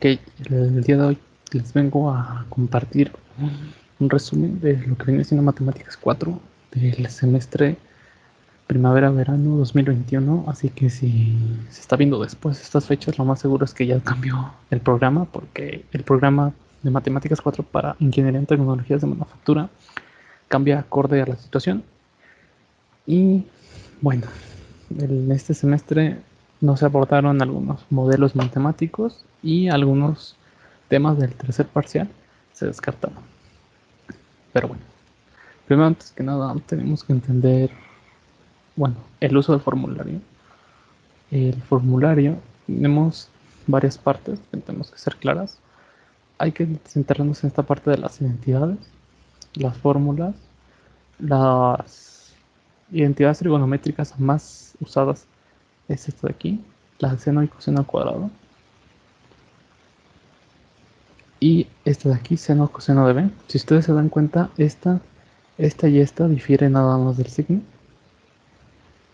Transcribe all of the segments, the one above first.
Ok, el día de hoy les vengo a compartir un resumen de lo que viene siendo Matemáticas 4 del semestre primavera-verano 2021. Así que si se está viendo después de estas fechas, lo más seguro es que ya cambió el programa, porque el programa de Matemáticas 4 para Ingeniería en Tecnologías de Manufactura cambia acorde a la situación. Y bueno, en este semestre no se abordaron algunos modelos matemáticos y algunos temas del tercer parcial se descartaron. Pero bueno, primero antes que nada tenemos que entender, bueno, el uso del formulario. El formulario tenemos varias partes que tenemos que ser claras. Hay que centrarnos en esta parte de las identidades, las fórmulas, las identidades trigonométricas más usadas es esto de aquí, la seno y coseno al cuadrado. Y esta de aquí, seno coseno de b. Si ustedes se dan cuenta, esta y esta difieren nada más del signo.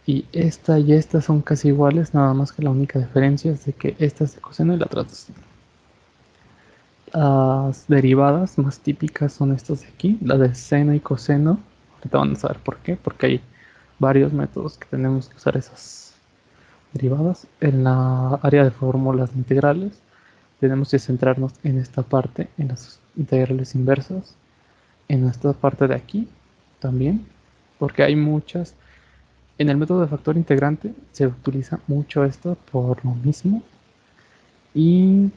Y esta y esta son casi iguales, nada más que la única diferencia es de que esta es de coseno y la otra de seno. Las derivadas más típicas son estas de aquí, la de seno y coseno. Ahorita van a saber por qué, porque hay varios métodos que tenemos que usar esas derivadas. En la área de fórmulas integrales tenemos que centrarnos en esta parte, en las integrales inversas, en esta parte de aquí también, porque hay muchas. En el método de factor integrante se utiliza mucho esto por lo mismo, y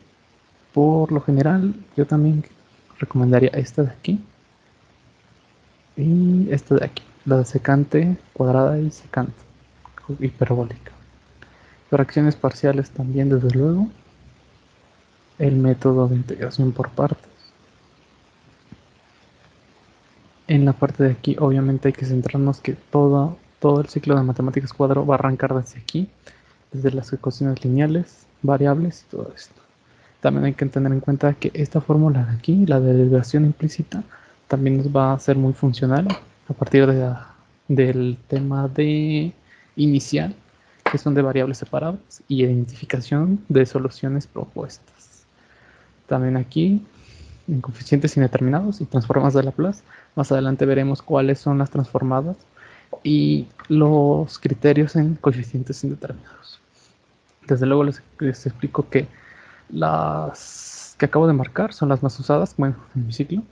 por lo general yo también recomendaría esta de aquí y esta de aquí, la de secante cuadrada y secante hiperbólica. Fracciones parciales también, desde luego. El método de integración por partes. En la parte de aquí obviamente hay que centrarnos que todo el ciclo de matemáticas cuadro va a arrancar desde aquí, desde las ecuaciones lineales, variables y todo esto. También hay que tener en cuenta que esta fórmula de aquí, la de derivación implícita, también nos va a ser muy funcional a partir del tema de inicial, que son de variables separables, y identificación de soluciones propuestas. También aquí en coeficientes indeterminados y transformadas de Laplace. Más adelante veremos cuáles son las transformadas y los criterios en coeficientes indeterminados. Desde luego les explico que las que acabo de marcar son las más usadas, bueno, en mi ciclo.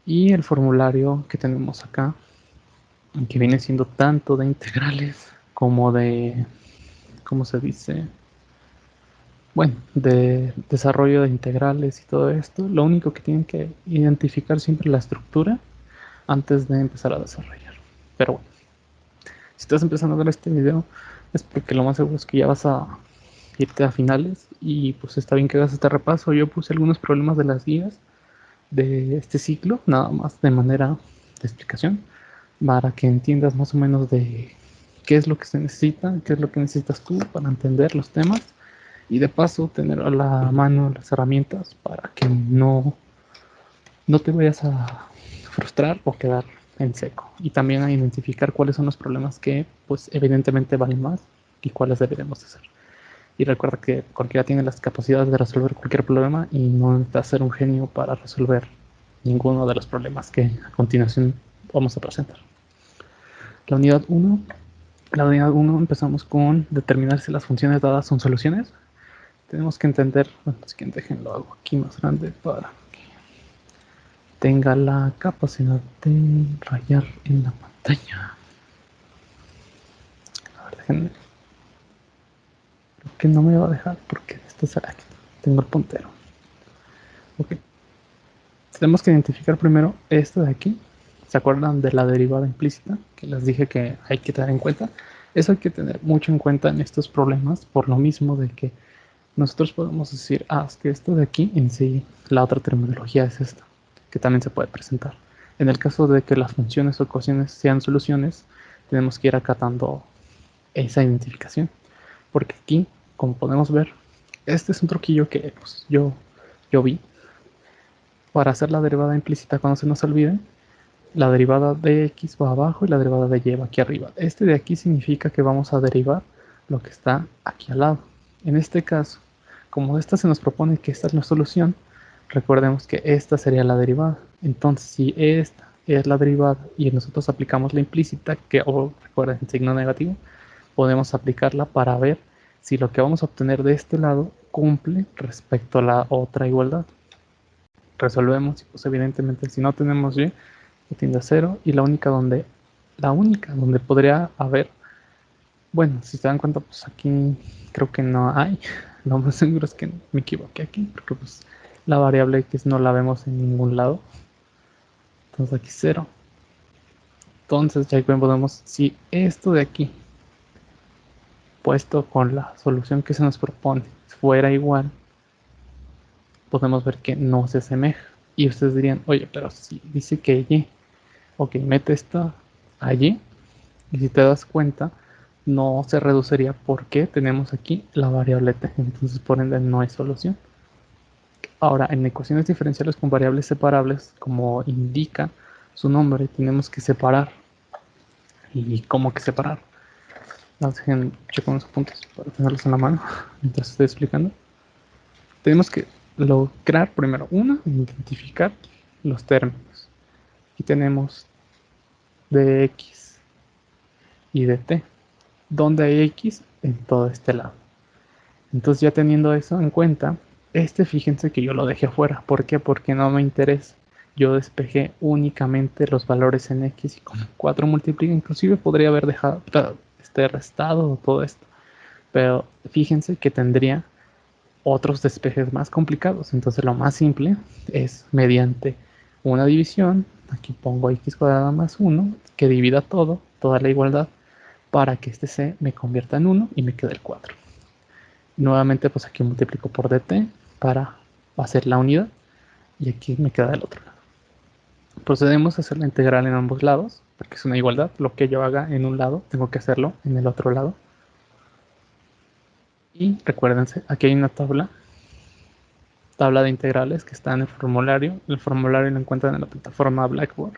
Y el formulario que tenemos acá, que viene siendo tanto de integrales como de, ¿cómo se dice? Bueno, de desarrollo de integrales y todo esto. Lo único que tienen que identificar siempre la estructura antes de empezar a desarrollar. Pero bueno, si estás empezando a ver este video es porque lo más seguro es que ya vas a irte a finales y pues está bien que hagas este repaso. Yo puse algunos problemas de las guías de este ciclo, nada más de manera de explicación, para que entiendas más o menos de qué es lo que se necesita, qué es lo que necesitas tú para entender los temas y de paso tener a la mano las herramientas para que no te vayas a frustrar o quedar en seco. Y también a identificar cuáles son los problemas que pues evidentemente valen más y cuáles deberemos hacer. Y recuerda que cualquiera tiene las capacidades de resolver cualquier problema y no necesitas ser un genio para resolver ninguno de los problemas que a continuación vamos a presentar. La unidad 1. La unidad 1 empezamos con determinar si las funciones dadas son soluciones. Tenemos que entender, bueno, es que déjenlo hago aquí más grande para que tenga la capacidad de rayar en la pantalla. A ver, déjenme. Creo que no me va a dejar porque esto será aquí. Tengo el puntero. Ok. Tenemos que identificar primero esto de aquí. ¿Se acuerdan de la derivada implícita que les dije que hay que tener en cuenta? Eso hay que tener mucho en cuenta en estos problemas, por lo mismo de que nosotros podemos decir, es que esto de aquí en sí, la otra terminología es esta, que también se puede presentar. En el caso de que las funciones o ecuaciones sean soluciones, tenemos que ir acatando esa identificación. Porque aquí, como podemos ver, este es un truquillo que pues, yo vi para hacer la derivada implícita cuando se nos olvide. La derivada de x va abajo y la derivada de y va aquí arriba. Este de aquí significa que vamos a derivar lo que está aquí al lado. En este caso, como esta se nos propone que esta es la solución, recordemos que esta sería la derivada. Entonces, si esta es la derivada y nosotros aplicamos la implícita, recuerden, el signo negativo, podemos aplicarla para ver si lo que vamos a obtener de este lado cumple respecto a la otra igualdad. Resolvemos y pues evidentemente si no tenemos y, tiende a 0 y la única donde podría haber, bueno, si se dan cuenta, pues aquí creo que no hay. Lo más seguro es que me equivoqué aquí, porque pues la variable x no la vemos en ningún lado. Entonces aquí 0. Entonces ya podemos, si esto de aquí, puesto con la solución que se nos propone, fuera igual, podemos ver que no se asemeja. Y ustedes dirían, oye, pero si dice que y, ok, mete esto allí, y si te das cuenta, no se reduciría porque tenemos aquí la variable t, entonces por ende no hay solución. Ahora, en ecuaciones diferenciales con variables separables, como indica su nombre, tenemos que separar. ¿Y cómo que separar? Dejen checar unos puntos para tenerlos en la mano mientras estoy explicando. Tenemos que lograr primero, identificar los términos. Aquí tenemos de x y de t. ¿Dónde hay x? En todo este lado. Entonces ya teniendo eso en cuenta, fíjense que yo lo dejé afuera. ¿Por qué? Porque no me interesa. Yo despejé únicamente los valores en x y con 4 multiplica. Inclusive podría haber dejado restado todo esto. Pero fíjense que tendría otros despejes más complicados. Entonces lo más simple es mediante una división. Aquí pongo x cuadrada más 1 que divida toda la igualdad, para que este c me convierta en 1 y me quede el 4. Nuevamente pues aquí multiplico por dt para hacer la unidad y aquí me queda del otro lado. Procedemos a hacer la integral en ambos lados porque es una igualdad. Lo que yo haga en un lado tengo que hacerlo en el otro lado. Y recuérdense, aquí hay una tabla de integrales que está en el formulario. El formulario lo encuentran en la plataforma Blackboard.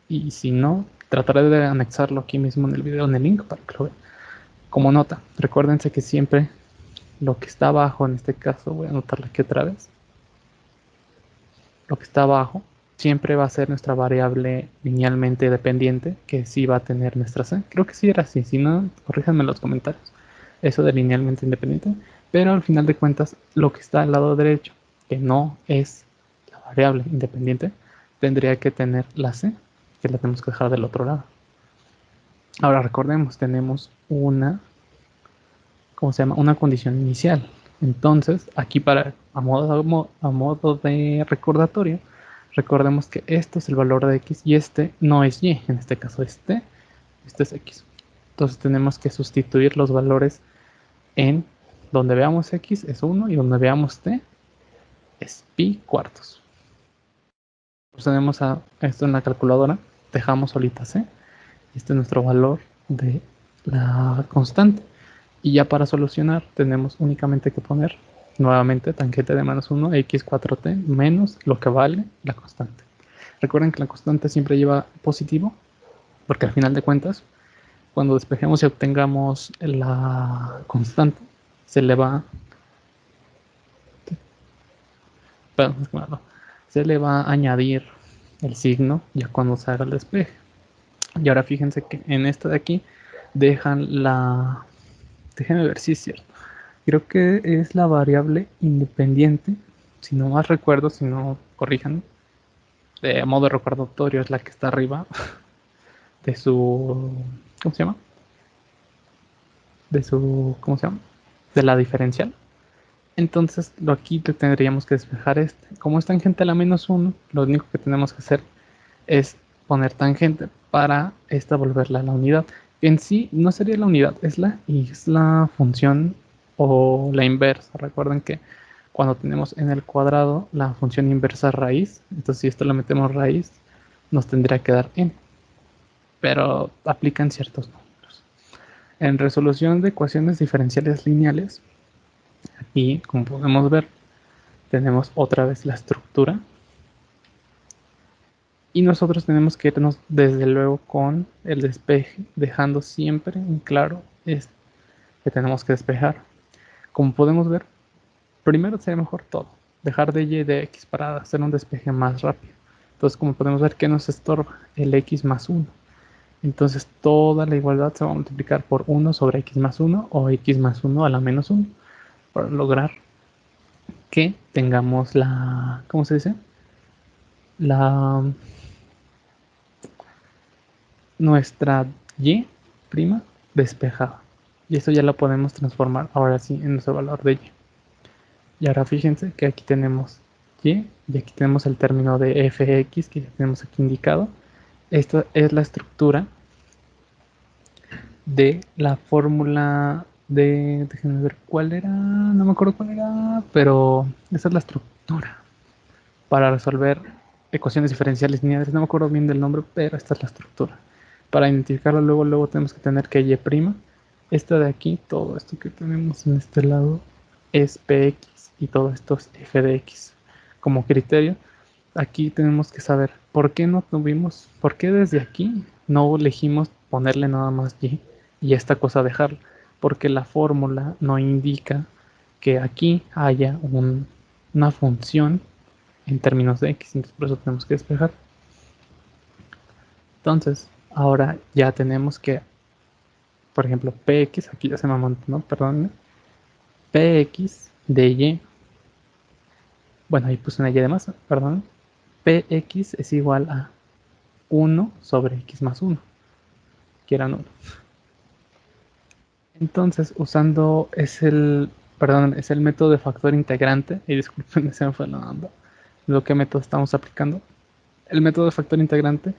Y si no, trataré de anexarlo aquí mismo en el video, en el link, para que lo vean. Como nota, recuérdense que siempre lo que está abajo, en este caso voy a anotarlo aquí otra vez, lo que está abajo siempre va a ser nuestra variable linealmente dependiente, que sí va a tener nuestra c. Creo que sí era así, si no, corríjanme en los comentarios, eso de linealmente independiente. Pero al final de cuentas, lo que está al lado derecho, que no es la variable independiente, tendría que tener la c, que la tenemos que dejar del otro lado. Ahora recordemos, tenemos una, ¿cómo se llama? Una condición inicial. Entonces, aquí a modo de recordatorio, recordemos que esto es el valor de x y este no es y, en este caso este es x. Entonces tenemos que sustituir los valores en donde veamos x es 1 y donde veamos t es pi cuartos. Procedemos a esto en la calculadora, dejamos solita c, este es nuestro valor de la constante. Y ya para solucionar tenemos únicamente que poner nuevamente tangente de menos 1, x4t menos lo que vale la constante. Recuerden que la constante siempre lleva positivo, porque al final de cuentas, cuando despejemos y obtengamos la constante, se le va, se le va a añadir el signo ya cuando se haga el despeje. Y ahora fíjense que en esta de aquí dejan la... Déjenme ver si es cierto. Creo que es la variable independiente. Si no más recuerdo, si no corrijan. De modo recordatorio es la que está arriba de su... ¿Cómo se llama? De su... ¿Cómo se llama? De la diferencial. Entonces aquí tendríamos que despejar este. Como es tangente a la menos 1, lo único que tenemos que hacer es poner tangente para esta volverla a la unidad. En sí no sería la unidad, es la función o la inversa. Recuerden que cuando tenemos en el cuadrado la función inversa raíz, entonces si esto le metemos raíz, nos tendría que dar n. Pero aplican ciertos números. En resolución de ecuaciones diferenciales lineales, aquí como podemos ver, tenemos otra vez la estructura. Y nosotros tenemos que irnos desde luego con el despeje, dejando siempre en claro que tenemos que despejar. Como podemos ver, primero sería mejor todo, dejar de y de x para hacer un despeje más rápido. Entonces, como podemos ver, que nos estorba el x más 1. Entonces, toda la igualdad se va a multiplicar por 1 sobre x más 1 o x más 1 a la menos 1 para lograr que tengamos la, ¿cómo se dice? La, nuestra y' despejada. Y eso ya lo podemos transformar ahora sí en nuestro valor de y. Y ahora fíjense que aquí tenemos y aquí tenemos el término de fx que ya tenemos aquí indicado. Esta es la estructura de la fórmula de, déjenme ver cuál era, no me acuerdo cuál era, pero esa es la estructura para resolver ecuaciones diferenciales lineales. No me acuerdo bien del nombre, pero esta es la estructura. Para identificarlo luego tenemos que tener que y'. Esta de aquí, todo esto que tenemos en este lado es px y todo esto es f de x. Como criterio, aquí tenemos que saber por qué no tuvimos, por qué desde aquí no elegimos ponerle nada más y esta cosa dejarla. Porque la fórmula no indica que aquí haya una función en términos de x, entonces por eso tenemos que despejar. Entonces, ahora ya tenemos que, por ejemplo, px, aquí ya se me montó, ¿no? Perdón, px de y, bueno, ahí puse una y de más, perdón, px es igual a 1 sobre x más 1, que eran 1. Entonces, usando es el método de factor integrante, y disculpen, se me fue la onda, lo que método estamos aplicando. El método de factor integrante,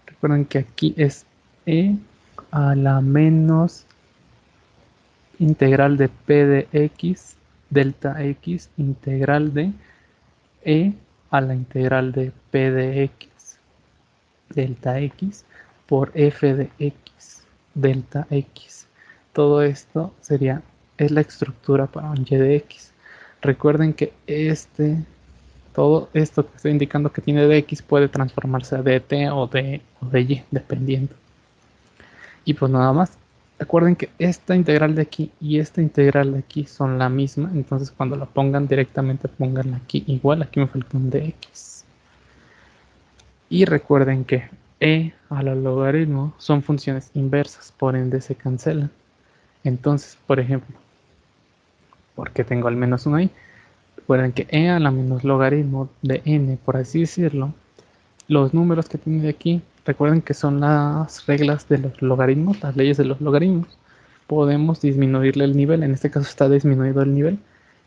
recuerden que aquí es e a la menos integral de p de x delta x integral de e a la integral de p de x delta x por f de x delta x. Todo esto es la estructura para un y de x. Recuerden que todo esto que estoy indicando que tiene de x puede transformarse a dt o de y, dependiendo. Y pues nada más. Recuerden que esta integral de aquí y esta integral de aquí son la misma, entonces cuando la pongan directamente pónganla aquí igual, aquí me falta un de x. Y recuerden que e a la logaritmo son funciones inversas, por ende se cancelan. Entonces, por ejemplo, porque tengo al menos uno ahí, recuerden que e a la menos logaritmo de n, por así decirlo, los números que tiene de aquí, recuerden que son las reglas de los logaritmos, las leyes de los logaritmos. Podemos disminuirle el nivel, en este caso está disminuido el nivel,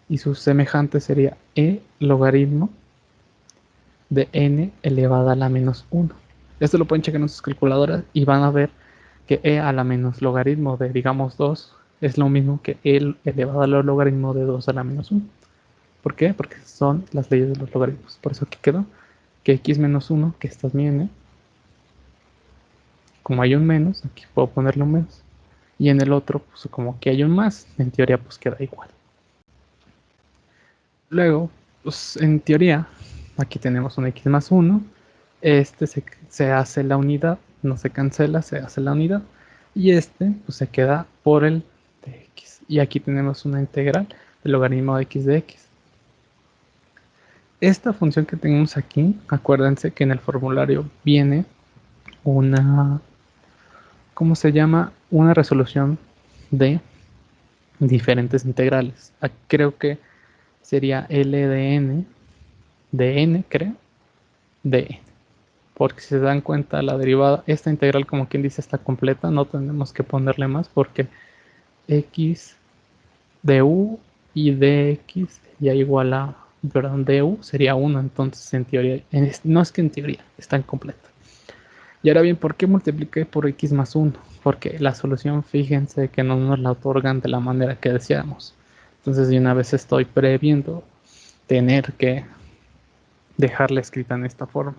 y su semejante sería e logaritmo de n elevada a la menos 1. Esto lo pueden checar en sus calculadoras y van a ver que e a la menos logaritmo de, digamos, 2 es lo mismo que e elevado al logaritmo de 2 a la menos 1. ¿Por qué? Porque son las leyes de los logaritmos. Por eso aquí quedó que x menos 1, que esta es mi n, como hay un menos, aquí puedo ponerle un menos. Y en el otro, pues como que hay un más, en teoría pues queda igual. Luego, pues en teoría, aquí tenemos un x más 1. Este se hace la unidad, no se cancela, se hace la unidad. Y este pues se queda por el de x. Y aquí tenemos una integral del logaritmo de x de x. Esta función que tenemos aquí, acuérdense que en el formulario viene una, ¿cómo se llama? Una resolución de diferentes integrales. Aquí creo que sería L de n, creo, de n. Porque si se dan cuenta, la derivada, esta integral, como quien dice, está completa, no tenemos que ponerle más porque x de u y dx sería igual a, perdón, du sería 1, entonces en teoría, no es que en teoría, está incompleta. Y ahora bien, ¿por qué multipliqué por x más 1? Porque la solución, fíjense que no nos la otorgan de la manera que deseamos. Entonces, de una vez estoy previendo tener que dejarla escrita en esta forma.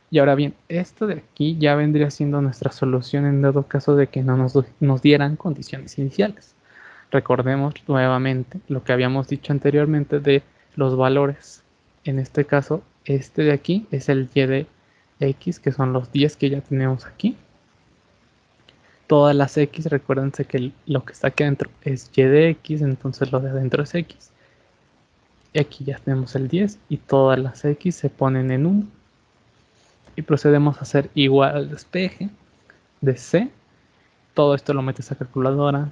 Y ahora bien, esto de aquí ya vendría siendo nuestra solución en dado caso de que no nos dieran condiciones iniciales. Recordemos nuevamente lo que habíamos dicho anteriormente de los valores. En este caso, este de aquí es el y de x, que son los 10 que ya tenemos aquí. Todas las x, recuérdense que lo que está aquí adentro es y de x, entonces lo de adentro es x. Y aquí ya tenemos el 10 y todas las x se ponen en 1. Y procedemos a hacer igual al despeje de c. Todo esto lo metes a calculadora,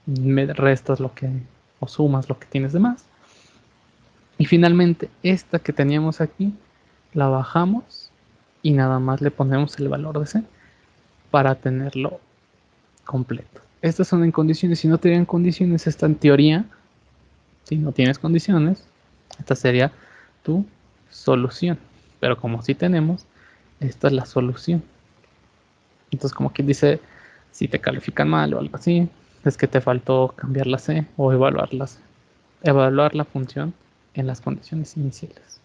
restas lo que, o sumas lo que tienes de más. Y finalmente, esta que teníamos aquí, la bajamos y nada más le ponemos el valor de c para tenerlo completo. Estas son en condiciones. Si no te dan condiciones, esta en teoría, si no tienes condiciones, esta sería tu solución. Pero como sí tenemos, esta es la solución. Entonces, como quien dice, si te califican mal o algo así, es que te faltó cambiar la C o evaluar la función en las condiciones iniciales.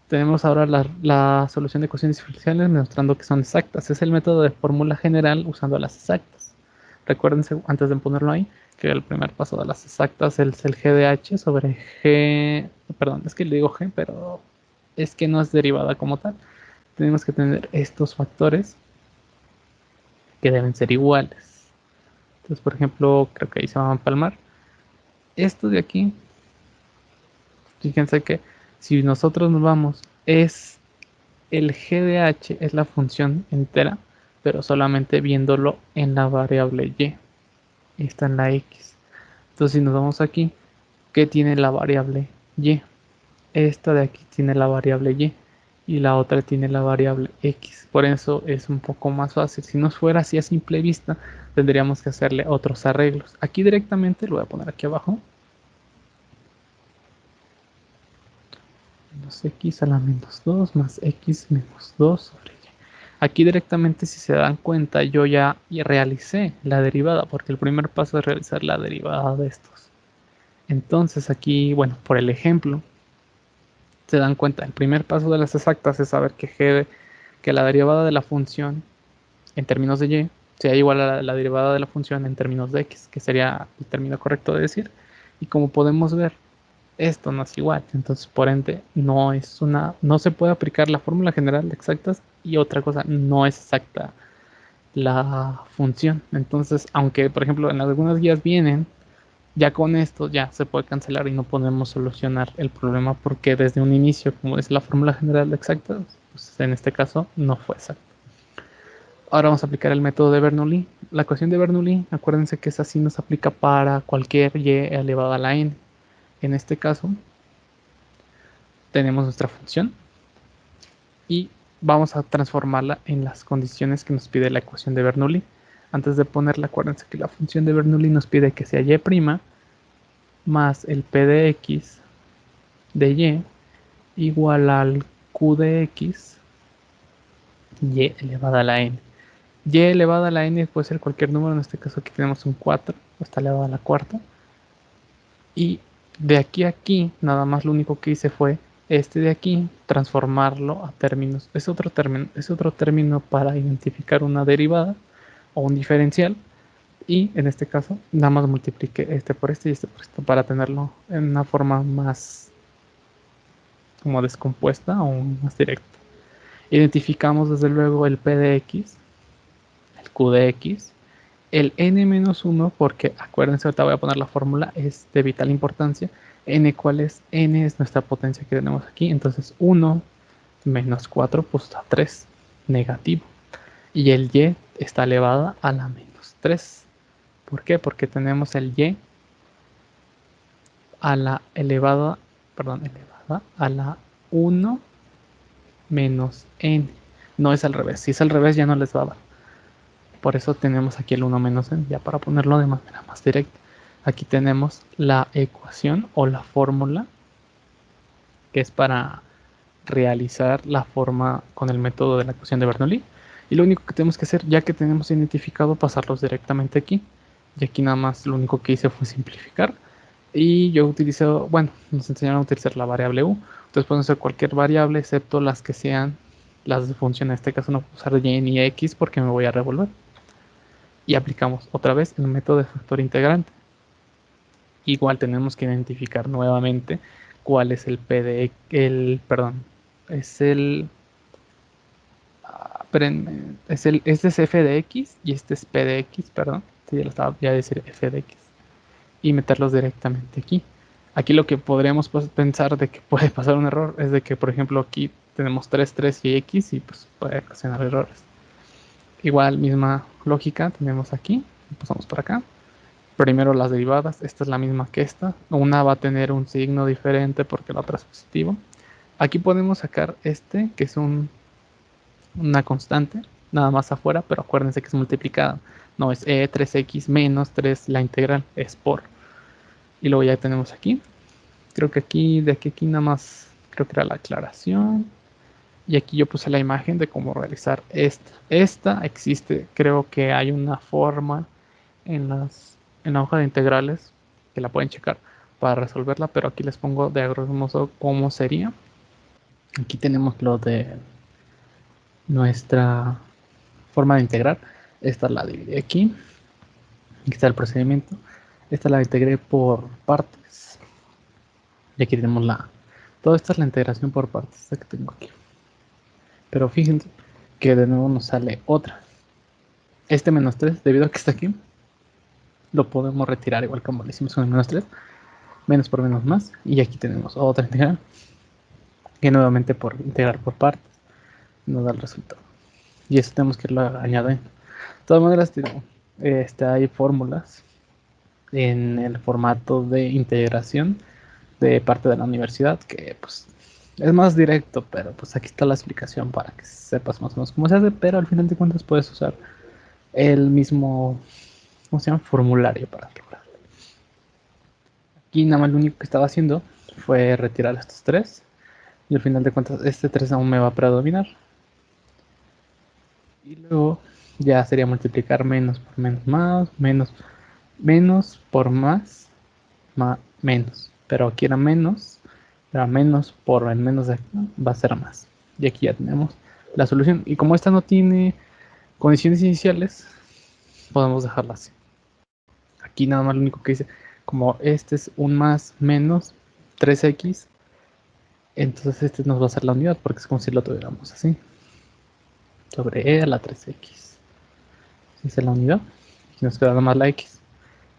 Tenemos ahora la solución de ecuaciones diferenciales demostrando que son exactas. Es el método de fórmula general usando las exactas. Recuérdense, antes de ponerlo ahí, que el primer paso de las exactas es el g de h sobre g, perdón, es que le digo g, pero es que no es derivada como tal. Tenemos que tener estos factores que deben ser iguales. Entonces, por ejemplo, creo que ahí se van a empalmar. Esto de aquí, fíjense que si nosotros nos vamos, es el g de h, es la función entera, pero solamente viéndolo en la variable y. Está en la x. Entonces, si nos vamos aquí, ¿qué tiene la variable y? Esta de aquí tiene la variable y la otra tiene la variable x. Por eso es un poco más fácil. Si no fuera así a simple vista, tendríamos que hacerle otros arreglos. Aquí directamente lo voy a poner aquí abajo. Menos x a la menos 2 más x menos 2 sobre y. Aquí directamente, si se dan cuenta, yo ya realicé la derivada, porque el primer paso es realizar la derivada de estos. Entonces aquí, bueno, por el ejemplo, se dan cuenta, el primer paso de las exactas es saber que la derivada de la función en términos de y sea igual a la derivada de la función en términos de x, que sería el término correcto de decir. Y como podemos ver, esto no es igual, entonces por ende no se puede aplicar la fórmula general de exactas, y otra cosa, no es exacta la función. Entonces, aunque por ejemplo en algunas guías vienen, ya con esto ya se puede cancelar y no podemos solucionar el problema, porque desde un inicio, como es la fórmula general de exactas, pues en este caso no fue exacto. Ahora vamos a aplicar el método de Bernoulli. La ecuación de Bernoulli, acuérdense que esa sí nos aplica para cualquier y elevado a la n. En este caso, tenemos nuestra función y vamos a transformarla en las condiciones que nos pide la ecuación de Bernoulli. Antes de ponerla, acuérdense que la función de Bernoulli nos pide que sea y' más el p de x de y igual al q de x y elevada a la n. Y elevada a la n puede ser cualquier número, en este caso aquí tenemos un 4, está elevada a la cuarta. Y de aquí a aquí, nada más lo único que hice fue este de aquí, transformarlo a términos. Es otro término para identificar una derivada o un diferencial. Y en este caso, nada más multipliqué este por este y este por esto para tenerlo en una forma más como descompuesta o más directa. Identificamos desde luego el p de x, el q de x, el n-1, porque acuérdense, ahorita voy a poner la fórmula, es de vital importancia. N, ¿cuál es? N es nuestra potencia que tenemos aquí, entonces 1 menos 4 pues da 3, negativo. Y el y está elevada a la menos 3. ¿Por qué? Porque tenemos el y a la elevada a la 1 menos n. No es al revés, si es al revés ya no les va a dar. Por eso tenemos aquí el 1 menos n, ya para ponerlo de manera más directa. Aquí tenemos la ecuación o la fórmula, que es para realizar la forma con el método de la ecuación de Bernoulli. Y lo único que tenemos que hacer, ya que tenemos identificado, pasarlos directamente aquí. Y aquí nada más lo único que hice fue simplificar. Y yo utilicé, bueno, nos enseñaron a utilizar la variable u. Entonces podemos usar cualquier variable excepto las que sean las de función. En este caso no puedo usar y ni x porque me voy a revolver. Y aplicamos otra vez el método de factor integrante. Igual tenemos que identificar nuevamente cuál es el p de perdón, es el este es f de x y este es p de x, perdón, sí, ya lo estaba ya decir f de x, y meterlos directamente aquí. Aquí lo que podríamos pues, pensar de que puede pasar un error es de que, por ejemplo, aquí tenemos 3, 3 y X y pues puede ocasionar errores. Igual, misma lógica tenemos aquí, pasamos por acá. Primero las derivadas, esta es la misma que esta. Una va a tener un signo diferente porque la otra es positivo. Aquí podemos sacar este, que es una constante, nada más afuera, pero acuérdense que es multiplicada. No es 3x menos 3 la integral, es por. Y luego ya tenemos aquí. Creo que aquí, de aquí a aquí nada más, creo que era la aclaración. Y aquí yo puse la imagen de cómo realizar esta. Esta existe, creo que hay una forma en la hoja de integrales que la pueden checar para resolverla, pero aquí les pongo de grosso modo cómo sería. Aquí tenemos lo de nuestra forma de integrar. Esta la dividí aquí. Aquí está el procedimiento. Esta la integré por partes. Y aquí tenemos toda esta es la integración por partes, esta que tengo aquí. Pero fíjense que de nuevo nos sale otra. Este menos 3, debido a que está aquí, lo podemos retirar igual como lo hicimos con el menos 3. Menos por menos más. Y aquí tenemos otra integral. Que nuevamente por integrar por partes nos da el resultado. Y eso tenemos que irlo añadiendo. De todas maneras, hay fórmulas en el formato de integración de parte de la universidad que pues es más directo, pero pues aquí está la explicación para que sepas más o menos cómo se hace, pero al final de cuentas puedes usar el mismo, ¿cómo se llama? Formulario para lograrlo. Aquí nada más lo único que estaba haciendo fue retirar estos tres y al final de cuentas este 3 aún me va a predominar y luego ya sería multiplicar menos por menos más, menos por más, menos, pero aquí era menos por el menos de aquí va a ser más. Y aquí ya tenemos la solución. Y como esta no tiene condiciones iniciales, podemos dejarla así. Aquí nada más lo único que dice, como este es un más menos 3x, entonces este nos va a ser la unidad, porque es como si lo tuviéramos así. Sobre e a la 3x. Esa es la unidad. Aquí nos queda nada más la x.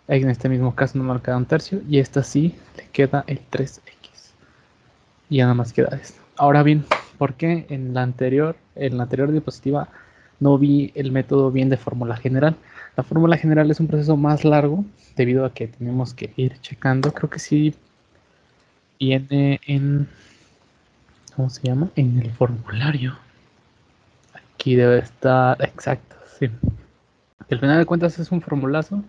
En este mismo caso no me queda un tercio. Y esta sí le queda el 3x. Y ya nada más queda esto. Ahora bien, ¿por qué en la anterior diapositiva no vi el método bien de fórmula general? La fórmula general es un proceso más largo debido a que tenemos que ir checando. Creo que sí viene en, ¿cómo se llama? En el formulario. Aquí debe estar exacto, sí. Que al final de cuentas es un formulazo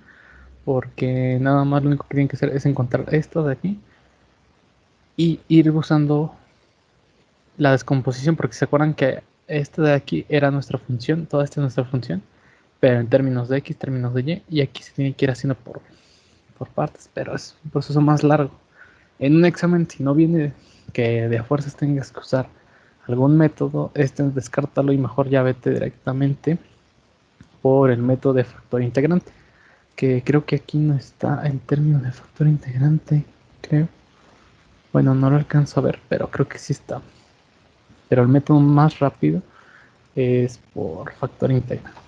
porque nada más lo único que tienen que hacer es encontrar esto de aquí y ir usando la descomposición, porque se acuerdan que esta de aquí era nuestra función, toda esta es nuestra función, pero en términos de x, términos de y aquí se tiene que ir haciendo por partes, pero es un proceso más largo. En un examen, si no viene que de a fuerzas tengas que usar algún método, descártalo y mejor ya vete directamente por el método de factor integrante, que creo que aquí no está en términos de factor integrante, creo. Bueno, no lo alcanzo a ver, pero creo que sí está. Pero el método más rápido es por factor integrante.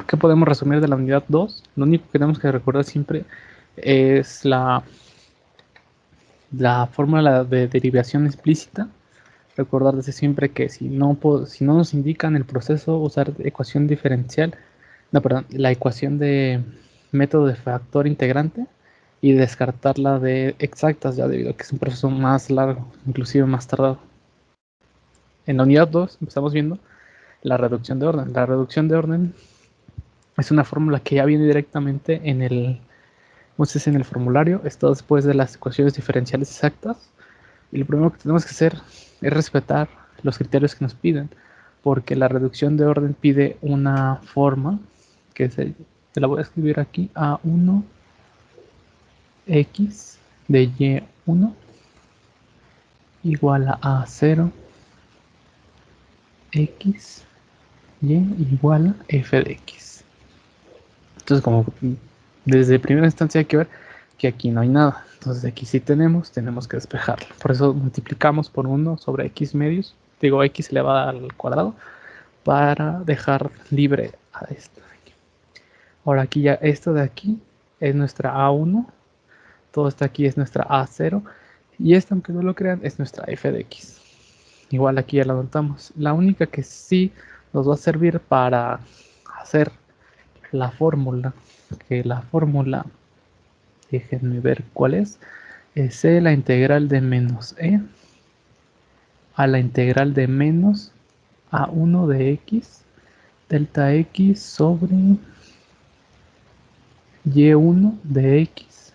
¿Qué podemos resumir de la unidad 2? Lo único que tenemos que recordar siempre es la fórmula de derivación explícita. Recordar desde siempre que si no nos indican el proceso, usar ecuación diferencial, no, perdón, la ecuación de método de factor integrante y descartarla de exactas, ya debido a que es un proceso más largo, inclusive más tardado. En la unidad 2 estamos viendo la reducción de orden. La reducción de orden es una fórmula que ya viene directamente en el formulario, esto después de las ecuaciones diferenciales exactas. Y lo primero que tenemos que hacer es respetar los criterios que nos piden, porque la reducción de orden pide una forma que te la voy a escribir aquí: a1 x de y1 igual a 0 x y igual a f de x. Entonces, como desde primera instancia hay que ver que aquí no hay nada. Entonces aquí sí tenemos que despejarlo. Por eso multiplicamos por 1 sobre x medios, digo x elevado al cuadrado, para dejar libre a esto de aquí. Ahora aquí ya esto de aquí es nuestra a1 Todo esto aquí es nuestra A0. Y esta, aunque no lo crean, es nuestra f de x. Igual aquí ya la anotamos. La única que sí nos va a servir para hacer la fórmula, que la fórmula, déjenme ver cuál es la integral de menos e a la integral de menos a1 de x, delta x sobre y1 de x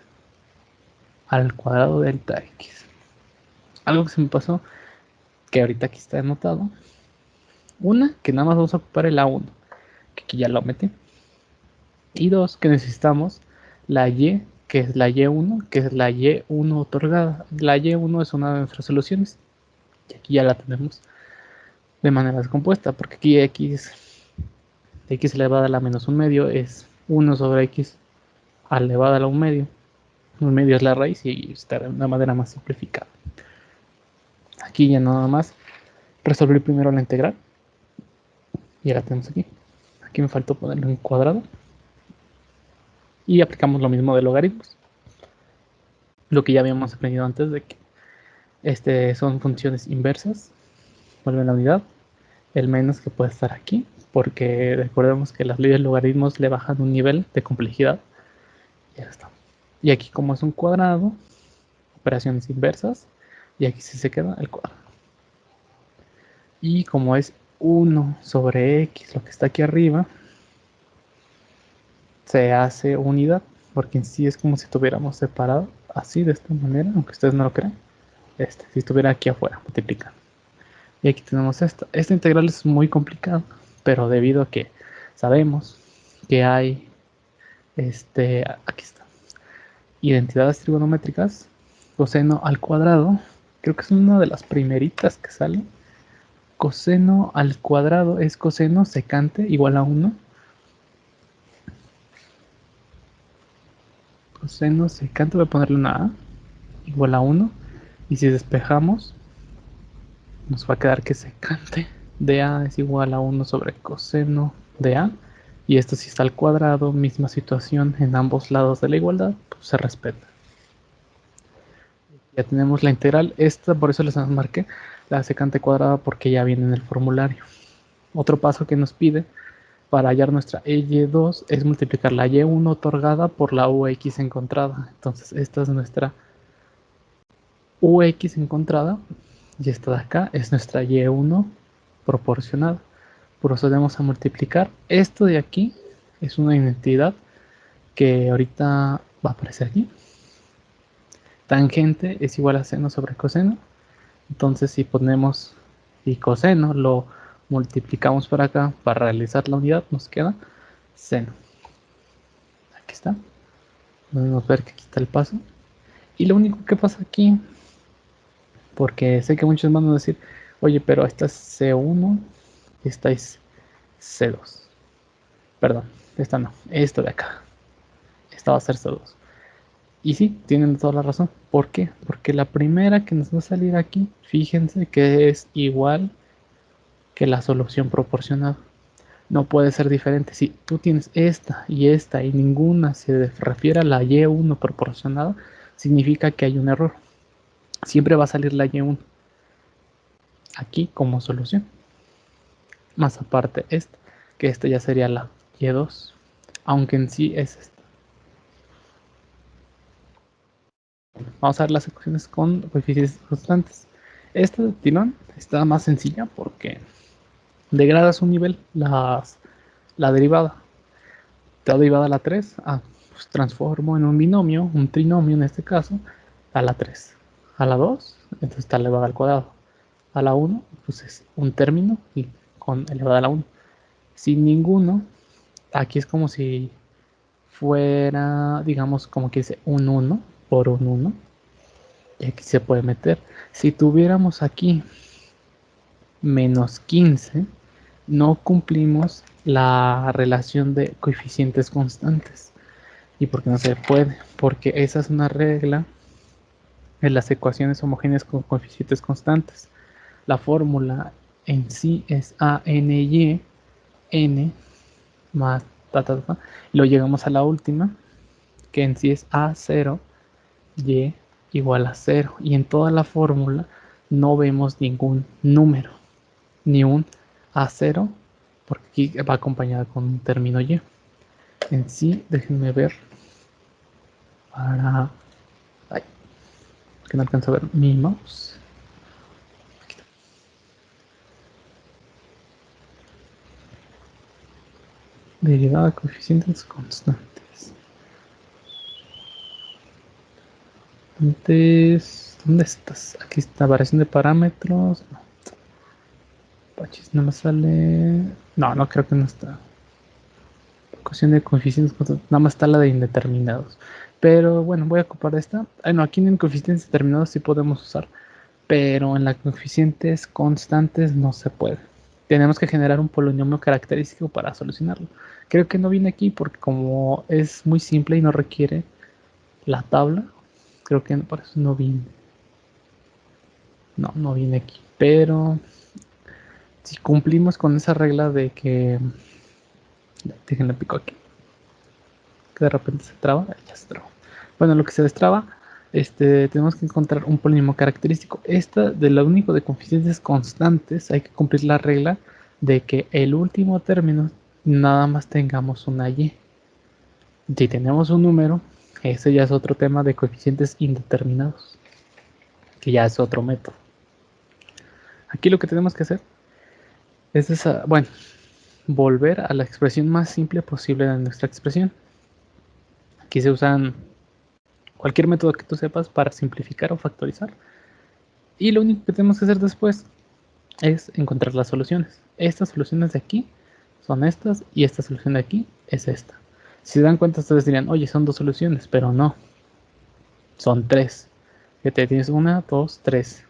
al cuadrado delta x. Algo que se me pasó, que ahorita aquí está anotado. Una, que nada más vamos a ocupar el a1, que aquí ya lo metí. Y dos, que necesitamos la y, que es la y1, que es la y1 otorgada. La y1 es una de nuestras soluciones. Y aquí ya la tenemos de manera descompuesta, porque aquí x elevada a la menos un medio es 1 sobre x elevada a la un medio. Un medio es la raíz y está de una manera más simplificada. Aquí ya nada más resolver primero la integral. Y ya la tenemos aquí. Aquí me faltó ponerlo en cuadrado. Y aplicamos lo mismo de logaritmos. Lo que ya habíamos aprendido antes de que son funciones inversas. Vuelve la unidad. El menos que puede estar aquí. Porque recordemos que las leyes de logaritmos le bajan un nivel de complejidad. Ya está. Y aquí como es un cuadrado, operaciones inversas. Y aquí sí se queda el cuadrado. Y como es 1 sobre x, lo que está aquí arriba, se hace unidad, porque en sí es como si tuviéramos separado así de esta manera, aunque ustedes no lo crean. Si estuviera aquí afuera, multiplicando. Y aquí tenemos esta. Esta integral es muy complicada, pero debido a que sabemos que hay, aquí está, identidades trigonométricas, coseno al cuadrado, creo que es una de las primeritas que sale. Coseno al cuadrado es coseno secante igual a 1. Coseno secante, voy a ponerle una A, igual a 1. Y si despejamos, nos va a quedar que secante de A es igual a 1 sobre coseno de A. Y esto si está al cuadrado, misma situación en ambos lados de la igualdad, pues se respeta. Ya tenemos la integral. Esta, por eso les marqué la secante cuadrada, porque ya viene en el formulario. Otro paso que nos pide para hallar nuestra y2 es multiplicar la y1 otorgada por la ux encontrada. Entonces esta es nuestra ux encontrada y esta de acá es nuestra y1 proporcionada. Procedemos a multiplicar. Esto de aquí es una identidad que ahorita va a aparecer aquí. Tangente es igual a seno sobre coseno. Entonces si ponemos y coseno lo multiplicamos por acá para realizar la unidad, nos queda seno. Aquí está. Podemos ver que aquí está el paso. Y lo único que pasa aquí, porque sé que muchos van a decir, oye, pero esta es C1 y esta es C2. Perdón, esta no, esto de acá. Esta va a ser C2. Y sí, tienen toda la razón. ¿Por qué? Porque la primera que nos va a salir aquí, fíjense que es igual que la solución proporcionada. No puede ser diferente. Si tú tienes esta y ninguna se refiere a la y1 proporcionada, significa que hay un error. Siempre va a salir la y1 aquí como solución. Más aparte esta, que esta ya sería la y2, aunque en sí es esta. Vamos a ver las ecuaciones con coeficientes constantes. Esta de tirón está más sencilla porque degradas un nivel la derivada. Te da derivada a la 3, pues transformo en un binomio, un trinomio en este caso, a la 3. A la 2, entonces está elevada al cuadrado. A la 1, pues es un término y con elevada a la 1. Sin ninguno, aquí es como si fuera, digamos, como que dice un 1 por un 1. Y aquí se puede meter. Si tuviéramos aquí menos 15, no cumplimos la relación de coeficientes constantes. ¿Y por qué no se puede? Porque esa es una regla en las ecuaciones homogéneas con coeficientes constantes. La fórmula en sí es ANY, N más ta, ta, ta, y luego llegamos a la última, que en sí es A0 y igual a 0. Y en toda la fórmula no vemos ningún número, ni un a0, porque aquí va acompañada con un término y. En sí, déjenme ver para... Ay, que no alcanzo a ver mi mouse. Aquí está. Derivada de coeficientes constantes. Entonces, ¿dónde estás? Aquí está, variación de parámetros. No, Pachis, no me sale. No, no creo que no está. Ecuación de coeficientes constantes. Nada más está la de indeterminados. Pero bueno, voy a ocupar esta. No, aquí en coeficientes determinados sí podemos usar. Pero en las coeficientes constantes no se puede. Tenemos que generar un polinomio característico para solucionarlo. Creo que no viene aquí porque como es muy simple y no requiere la tabla, creo que por eso no viene. No, no viene aquí. Pero si cumplimos con esa regla de que... Déjenle pico aquí. Que de repente se traba. Ya se traba. Bueno, lo que se destraba, tenemos que encontrar un polinomio característico. Esta, de lo único de coeficientes constantes, hay que cumplir la regla de que el último término nada más tengamos una y. Si tenemos un número, ese ya es otro tema de coeficientes indeterminados, que ya es otro método. Aquí lo que tenemos que hacer es bueno, volver a la expresión más simple posible de nuestra expresión. Aquí se usan cualquier método que tú sepas para simplificar o factorizar. Y lo único que tenemos que hacer después es encontrar las soluciones. Estas soluciones de aquí son estas y esta solución de aquí es esta. Si se dan cuenta, ustedes dirían, oye, son dos soluciones, pero no, son tres. Que te tienes una, dos, tres.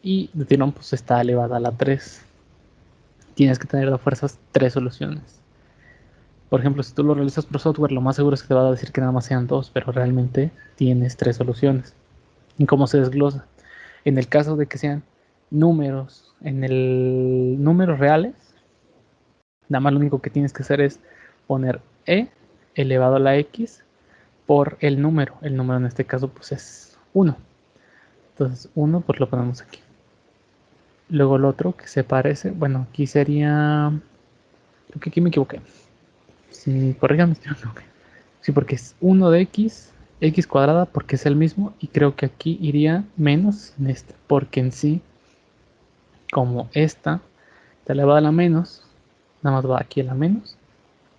Y de tirón, pues está elevada a la 3. Tienes que tener de fuerzas tres soluciones. Por ejemplo, si tú lo realizas por software, lo más seguro es que te va a decir que nada más sean dos, pero realmente tienes tres soluciones. ¿Y cómo se desglosa? En el caso de que sean números, en el números reales, nada más lo único que tienes que hacer es poner e elevado a la x por el número. El número en este caso pues es 1. Entonces 1 pues lo ponemos aquí. Luego el otro que se parece, bueno, aquí sería... Creo que aquí me equivoqué. Sí, corrígame si me equivoqué. Sí, porque es 1 de x cuadrada porque es el mismo y creo que aquí iría menos en este, porque en sí, como esta está elevada a la menos, nada más va aquí a la menos,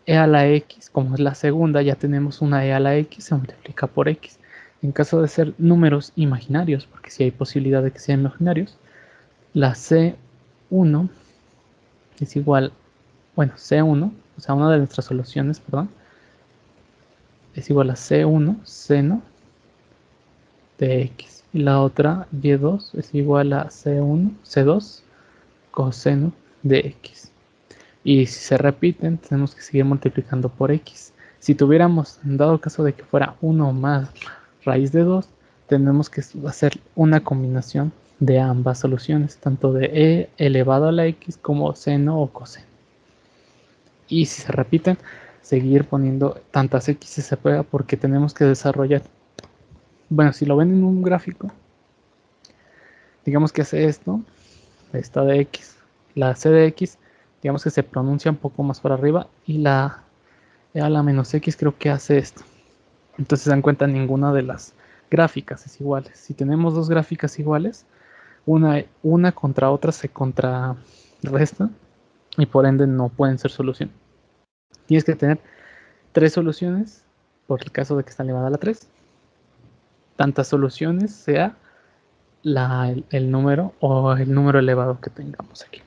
e a la x, como es la segunda, ya tenemos una e a la x, se multiplica por x. En caso de ser números imaginarios, porque si hay posibilidad de que sean imaginarios, la c1 es igual, bueno, c1, o sea, una de nuestras soluciones, perdón, es igual a c1 seno de x. Y la otra, y2, es igual a c2 coseno de x. Y si se repiten, tenemos que seguir multiplicando por x. Si tuviéramos, en dado caso de que fuera 1 más raíz de 2, tenemos que hacer una combinación de ambas soluciones, tanto de e elevado a la x como seno o coseno. Y si se repiten, seguir poniendo tantas x se pueda porque tenemos que desarrollar. Bueno, si lo ven en un gráfico, digamos que hace esto, esta de x, la c de x, digamos que se pronuncia un poco más para arriba y la a la menos x creo que hace esto. Entonces se dan cuenta, ninguna de las gráficas es igual. Si tenemos dos gráficas iguales, una contra otra se contrarresta y por ende no pueden ser solución. Tienes que tener tres soluciones por el caso de que está elevada a la 3. Tantas soluciones sea el número o el número elevado que tengamos aquí.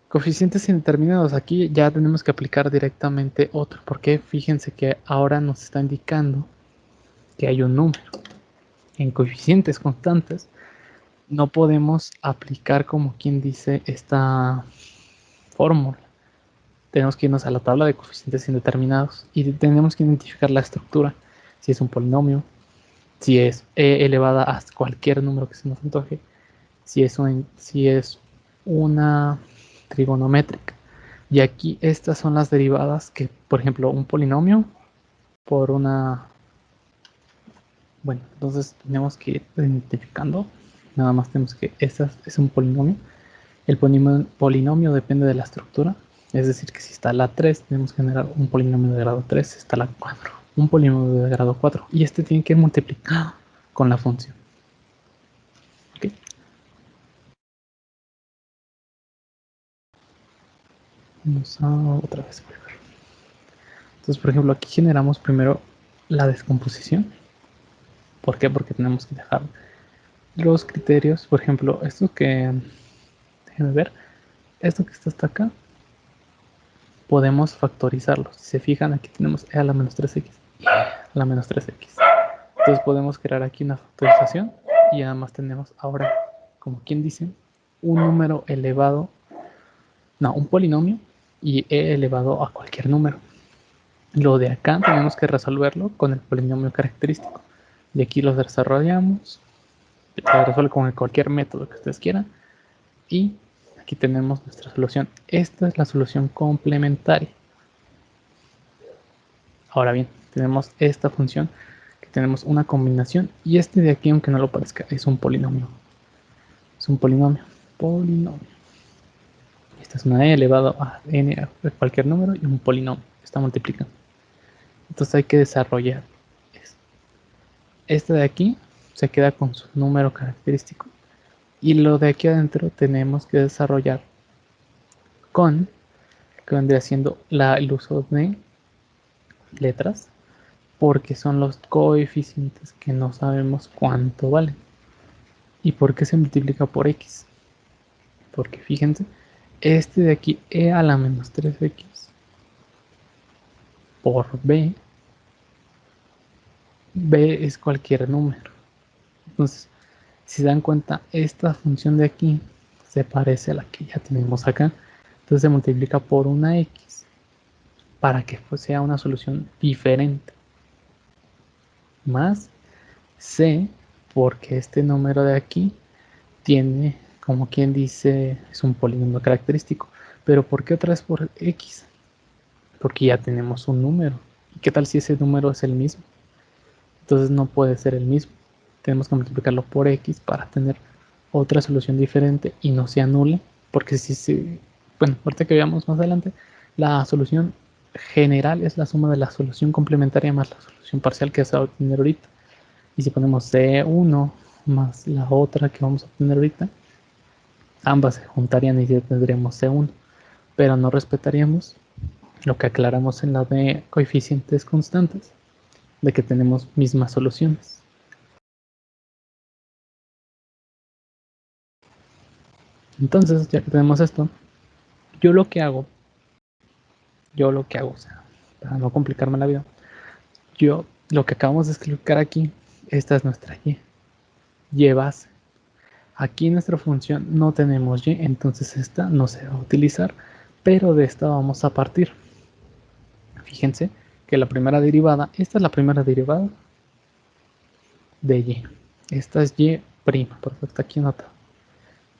Coeficientes indeterminados, aquí ya tenemos que aplicar directamente otro, porque fíjense que ahora nos está indicando que hay un número. En coeficientes constantes no podemos aplicar como quien dice esta fórmula. Tenemos que irnos a la tabla de coeficientes indeterminados y tenemos que identificar la estructura, si es un polinomio, si es e elevada a cualquier número que se nos antoje, si es una trigonométrica. Y aquí estas son las derivadas que, por ejemplo, un polinomio por una Bueno, entonces tenemos que ir identificando. Nada más tenemos que este es un polinomio. El polinomio depende de la estructura. Es decir, que si está la 3, tenemos que generar un polinomio de grado 3. Si está la 4, un polinomio de grado 4. Y este tiene que ir multiplicado con la función. ¿Okay? Vamos a otra vez volver. Entonces, por ejemplo, aquí generamos primero la descomposición. ¿Por qué? Porque tenemos que dejar los criterios. Por ejemplo, esto que... Déjenme ver. Esto que está hasta acá, podemos factorizarlo. Si se fijan, aquí tenemos e a la menos 3x y a la menos 3x. Entonces podemos crear aquí una factorización y además tenemos ahora, como quien dice, un número elevado, no, un polinomio y e elevado a cualquier número. Lo de acá tenemos que resolverlo con el polinomio característico. Y aquí lo desarrollamos, se resuelve con cualquier método que ustedes quieran. Y aquí tenemos nuestra solución. Esta es la solución complementaria. Ahora bien, tenemos esta función, que tenemos una combinación, y este de aquí, aunque no lo parezca, es un polinomio. Es un polinomio. Polinomio. Esta es una e elevado a n a cualquier número y un polinomio. Está multiplicando. Entonces hay que desarrollar esto. Este de aquí se queda con su número característico. Y lo de aquí adentro tenemos que desarrollar con, que vendría siendo el uso de letras, porque son los coeficientes que no sabemos cuánto valen. ¿Y por qué se multiplica por x? Porque fíjense, este de aquí, e a la menos 3x por b, b es cualquier número. Entonces, si se dan cuenta, esta función de aquí se parece a la que ya tenemos acá. Entonces se multiplica por una x para que sea una solución diferente. Más c, porque este número de aquí tiene, como quien dice, es un polinomio característico. Pero ¿por qué otra vez por x? Porque ya tenemos un número. ¿Y qué tal si ese número es el mismo? Entonces no puede ser el mismo. Tenemos que multiplicarlo por x para tener otra solución diferente y no se anule. Porque si se... Bueno, ahorita que veamos más adelante, la solución general es la suma de la solución complementaria más la solución parcial que se va a obtener ahorita. Y si ponemos C1 más la otra que vamos a obtener ahorita, ambas se juntarían y ya tendríamos C1. Pero no respetaríamos lo que aclaramos en la de coeficientes constantes, de que tenemos mismas soluciones. Entonces, ya que tenemos esto, yo lo que hago, o sea, para no complicarme la vida, yo lo que acabamos de explicar aquí, esta es nuestra y base. Aquí en nuestra función no tenemos y, entonces esta no se va a utilizar, pero de esta vamos a partir. Fíjense que la primera derivada, esta es la primera derivada de y. Esta es y prima, perfecto, aquí anotado.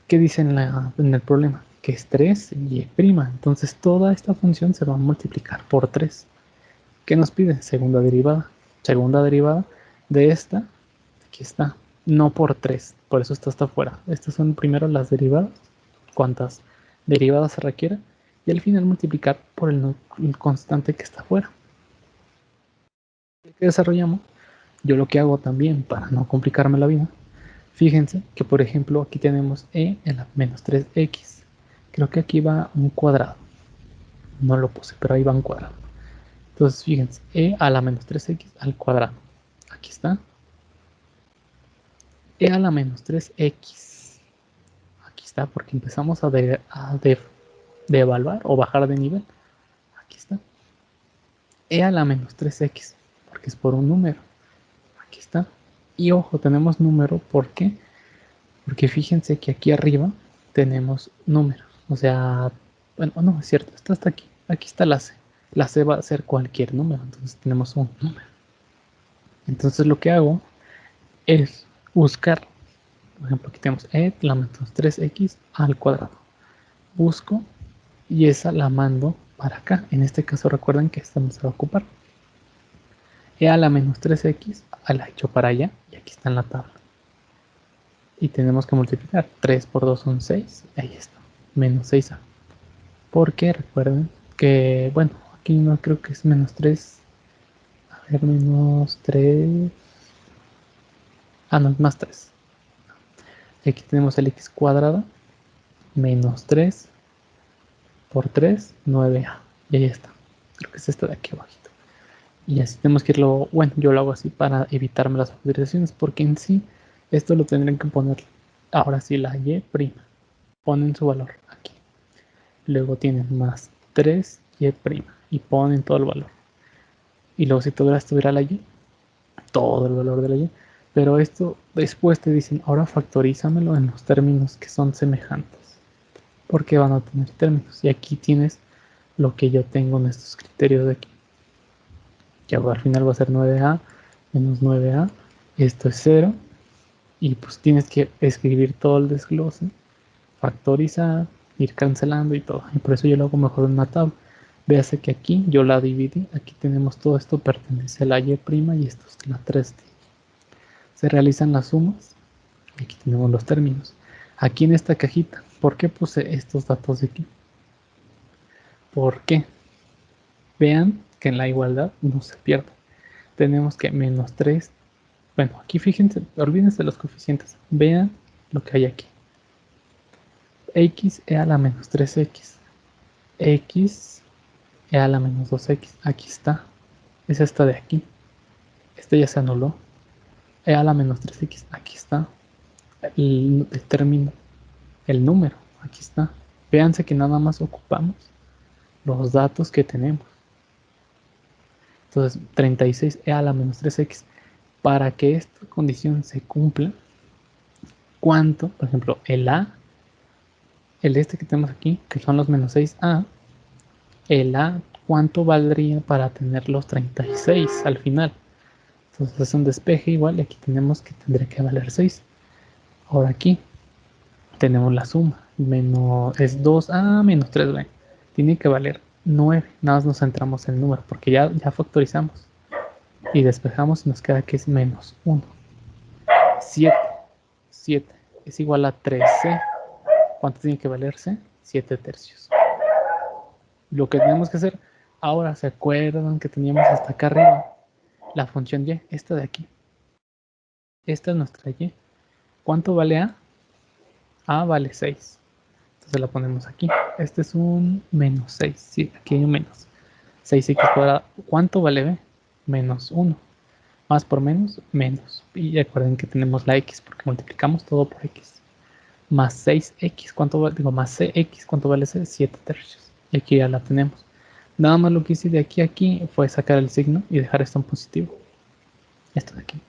¿Qué dice en el problema? Que es 3y'. Entonces toda esta función se va a multiplicar por 3. ¿Qué nos pide? Segunda derivada. Segunda derivada de esta, aquí está, no por 3, por eso está hasta afuera. Estas son primero las derivadas, cuántas derivadas se requieren, y al final multiplicar por el constante que está afuera. ¿Qué desarrollamos? Yo lo que hago también, para no complicarme la vida, fíjense que por ejemplo aquí tenemos e en la menos 3x. Creo que aquí va un cuadrado. No lo puse, pero ahí va un cuadrado. Entonces fíjense, e a la menos 3x al cuadrado. Aquí está. E a la menos 3x. Aquí está, porque empezamos a devaluar o bajar de nivel. Aquí está. E a la menos 3x, porque es por un número. Aquí está. Y ojo, tenemos número, ¿por qué? Porque fíjense que aquí arriba tenemos números. O sea, bueno, no, es cierto, está hasta aquí. Aquí está la C. La C va a ser cualquier número, entonces tenemos un número. Entonces lo que hago es buscar, por ejemplo, aquí tenemos e la menos 3x al cuadrado. Busco y esa la mando para acá. En este caso recuerden que esta no se va a ocupar. e a la menos 3x la hecho para allá y aquí está en la tabla. Y tenemos que multiplicar. 3 por 2 son 6. Ahí está. Menos 6a. Porque recuerden que, bueno, aquí no creo que es menos 3. A ver, menos 3. Ah, no, es más 3. Aquí tenemos el x cuadrada. Menos 3 por 3, 9a. Y ahí está. Creo que es esta de aquí abajito. Y así tenemos que irlo, bueno, yo lo hago así para evitarme las factorizaciones, porque en sí esto lo tendrían que poner, ahora sí, la y', ponen su valor aquí. Luego tienen más 3y' y ponen todo el valor. Y luego si todo estuviera la y, todo el valor de la y. Pero esto después te dicen, ahora factorízamelo en los términos que son semejantes. Porque van a tener términos. Y aquí tienes lo que yo tengo en estos criterios de aquí. Que al final va a ser 9a menos 9a. Esto es 0. Y pues tienes que escribir todo el desglose, factorizar, ir cancelando y todo. Y por eso yo lo hago mejor en una tabla. Véase que aquí yo la dividí. Aquí tenemos todo esto pertenece a la y' y esto es la 3D. Se realizan las sumas. Y aquí tenemos los términos. Aquí en esta cajita, ¿por qué puse estos datos de aquí? ¿Por qué? Vean que en la igualdad no se pierde. Tenemos que menos 3. Bueno, aquí fíjense, olvídense de los coeficientes. Vean lo que hay aquí. X e a la menos 3x. X e a la menos 2x. Aquí está. Es esta de aquí. Este ya se anuló. E a la menos 3x. Aquí está. El término. El número. Aquí está. Véanse que nada más ocupamos los datos que tenemos. Entonces, 36e a la menos 3x. Para que esta condición se cumpla, ¿cuánto? Por ejemplo, el a, el este que tenemos aquí, que son los menos 6a, el a, ¿cuánto valdría para tener los 36 al final? Entonces es un despeje igual y aquí tenemos que tendría que valer 6. Ahora aquí tenemos la suma. Menos, es 2a menos 3b. Tiene que valer 9. Nada más nos centramos en el número porque ya factorizamos. Y despejamos y nos queda que es menos 1. 7. 7 es igual a 13. ¿Cuánto tiene que valerse? 7 tercios. Lo que tenemos que hacer ahora, ¿se acuerdan que teníamos hasta acá arriba? La función y, esta de aquí. Esta es nuestra y. ¿Cuánto vale a? A vale 6. Entonces la ponemos aquí. Este es un menos 6. Sí, aquí hay un menos. 6x cuadrado. ¿Cuánto vale b? Menos 1. Más por menos, menos. Y recuerden que tenemos la x porque multiplicamos todo por x. Más 6x, ¿cuánto vale? Digo, más cx, ¿cuánto vale c? 7 tercios. Y aquí ya la tenemos. Nada más lo que hice de aquí a aquí fue sacar el signo y dejar esto en positivo. Esto de aquí.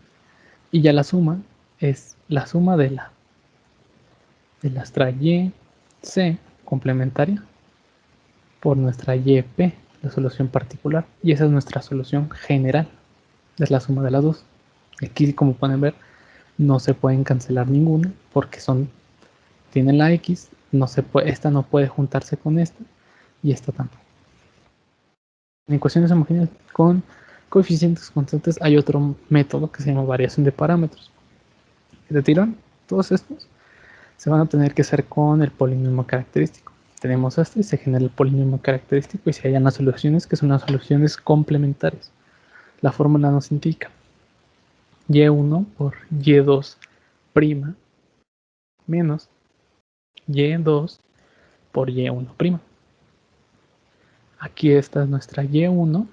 Y ya la suma es la suma de nuestra y c complementaria por nuestra y p, la solución particular. Y esa es nuestra solución general. Es la suma de las dos. Aquí, como pueden ver, no se pueden cancelar ninguna porque tienen la x, esta no puede juntarse con esta y esta tampoco. En ecuaciones homogéneas con coeficientes constantes hay otro método que se llama variación de parámetros. De tirón, todos estos se van a tener que hacer con el polinomio característico. Tenemos este y se genera el polinomio característico y se hallan las soluciones que son las soluciones complementarias. La fórmula nos indica y1 por y2' menos y2 por y1'. Aquí esta es nuestra y1,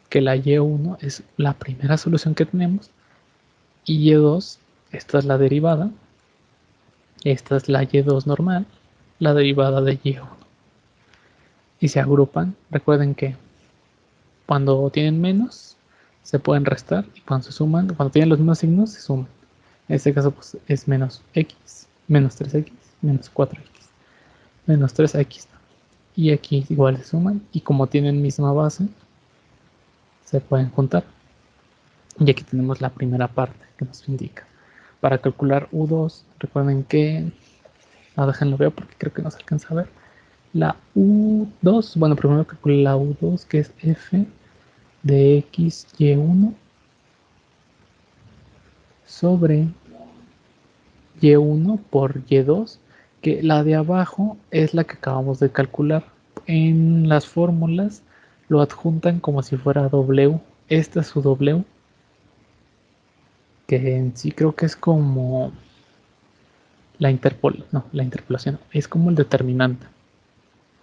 que la y1 es la primera solución que tenemos, y y2, esta es la derivada, esta es la y2 normal, la derivada de y1. Y se agrupan. Recuerden que cuando tienen menos, se pueden restar, y cuando se suman, cuando tienen los mismos signos, se suman. En este caso, pues es menos x, menos 3x, menos 4x, menos 3x. Y aquí igual se suman, y como tienen misma base, se pueden juntar. Y aquí tenemos la primera parte que nos indica. Para calcular U2, recuerden que... déjenlo ver porque creo que no se alcanza a ver. La U2, bueno, primero calculo la U2, que es f de x y1 sobre y1 por y2, que la de abajo es la que acabamos de calcular. En las fórmulas lo adjuntan como si fuera W. Esta es su W, que en sí creo que es como la interpolación, es como el determinante.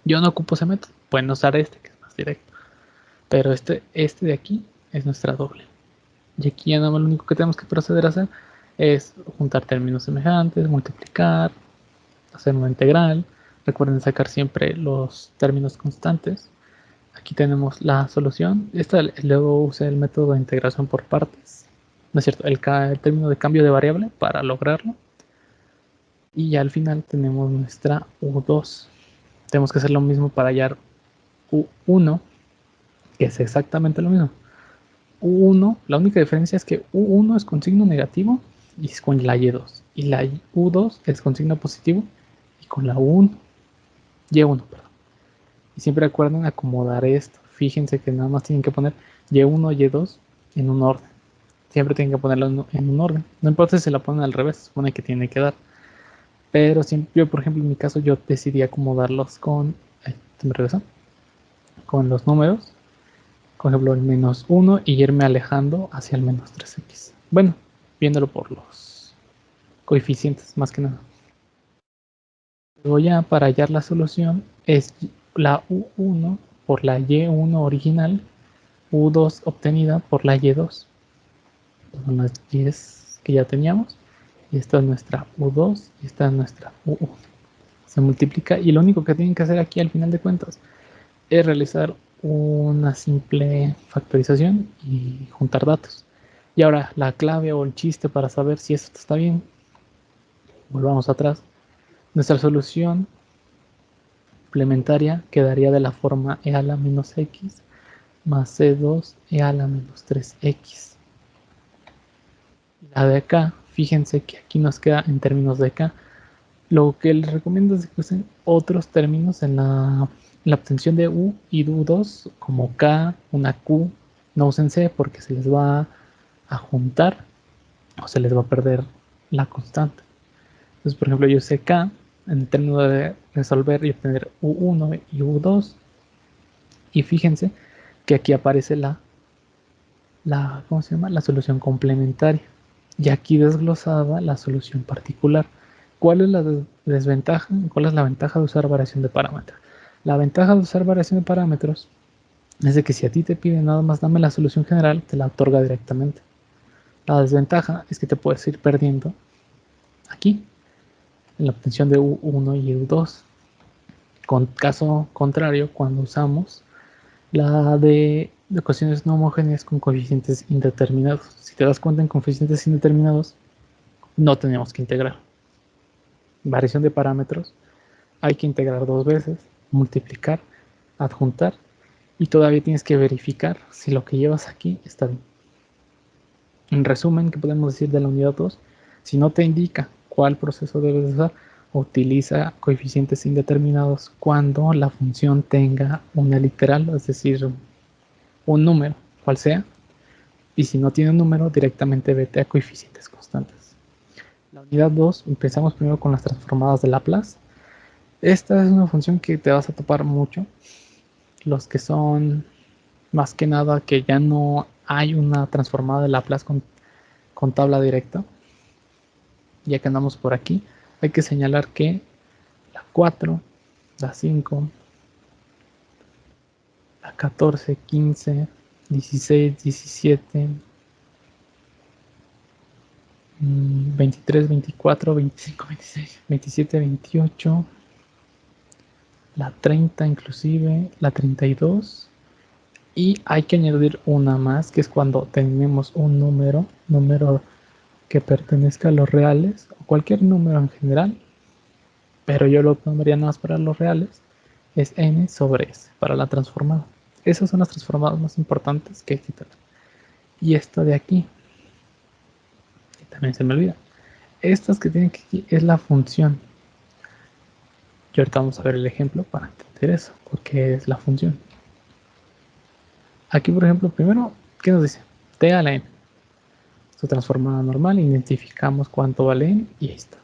Yo no ocupo ese método, pueden usar este que es más directo, pero este de aquí es nuestra doble. Y aquí ya nada más lo único que tenemos que proceder a hacer es juntar términos semejantes, multiplicar, hacer una integral. Recuerden sacar siempre los términos constantes. Aquí tenemos la solución. Luego usé el método de integración por partes. No es cierto, el término de cambio de variable para lograrlo. Y ya al final tenemos nuestra U2. Tenemos que hacer lo mismo para hallar U1, que es exactamente lo mismo. U1, la única diferencia es que U1 es con signo negativo y es con la Y2. Y la U2 es con signo positivo y con la U1. Y1, perdón. Y siempre recuerden acomodar esto. Fíjense que nada más tienen que poner Y1, Y2 en un orden. Siempre tienen que ponerlo en un orden. No importa si se la ponen al revés, se supone que tiene que dar. Pero siempre, yo, por ejemplo, en mi caso, yo decidí acomodarlos con. ¿Se me regresó? Con los números. Por ejemplo, el -1 y irme alejando hacia el -3x. Bueno, viéndolo por los coeficientes, más que nada. Luego ya para hallar la solución es la U1 por la Y1 original, U2 obtenida por la Y2. Son las Y que ya teníamos. Y esta es nuestra U2 y esta es nuestra U1. Se multiplica y lo único que tienen que hacer aquí al final de cuentas es realizar una simple factorización y juntar datos. Y ahora la clave o el chiste para saber si esto está bien, volvamos atrás. Nuestra solución complementaria quedaría de la forma e a la menos x más c2 e a la menos 3x. La de acá, fíjense que aquí nos queda en términos de acá. Lo que les recomiendo es que usen otros términos en la obtención de U y U2, como K, una Q. No usen C porque se les va a juntar o se les va a perder la constante. Entonces, por ejemplo, yo usé K en el término de resolver y obtener U1 y U2. Y fíjense que aquí aparece ¿cómo se llama? La solución complementaria. Y aquí desglosada la solución particular. ¿Cuál es la desventaja? ¿Cuál es la ventaja de usar variación de parámetros? La ventaja de usar variación de parámetros es de que si a ti te piden nada más dame la solución general, te la otorga directamente. La desventaja es que te puedes ir perdiendo aquí, en la obtención de U1 y U2. Con caso contrario, cuando usamos la de ecuaciones no homogéneas con coeficientes indeterminados. Si te das cuenta, en coeficientes indeterminados no tenemos que integrar. Variación de parámetros, hay que integrar dos veces, multiplicar, adjuntar y todavía tienes que verificar si lo que llevas aquí está bien. En resumen, ¿qué podemos decir de la unidad 2? Si no te indica cuál proceso debes usar, utiliza coeficientes indeterminados cuando la función tenga una literal, es decir, un número, cual sea, y si no tiene un número, directamente vete a coeficientes constantes. La unidad 2, empezamos primero con las transformadas de Laplace. Esta es una función que te vas a topar mucho. Los que son más que nada que ya no hay una transformada de Laplace con tabla directa. Ya que andamos por aquí, hay que señalar que la 4, la 5, la 14, 15, 16, 17, 23, 24, 25, 26, 27, 28, la 30 inclusive, la 32 y hay que añadir una más que es cuando tenemos un número que pertenezca a los reales o cualquier número en general, pero yo lo pondría nada más para los reales, es n sobre s para la transformada. Esas son las transformadas más importantes que hay que tener. Y esta de aquí, que también se me olvida, estas que tienen aquí es la función. Y ahorita vamos a ver el ejemplo para entender eso, porque es la función. Aquí, por ejemplo, primero, ¿qué nos dice? T a la n. su transformada normal, identificamos cuánto vale n y ahí está.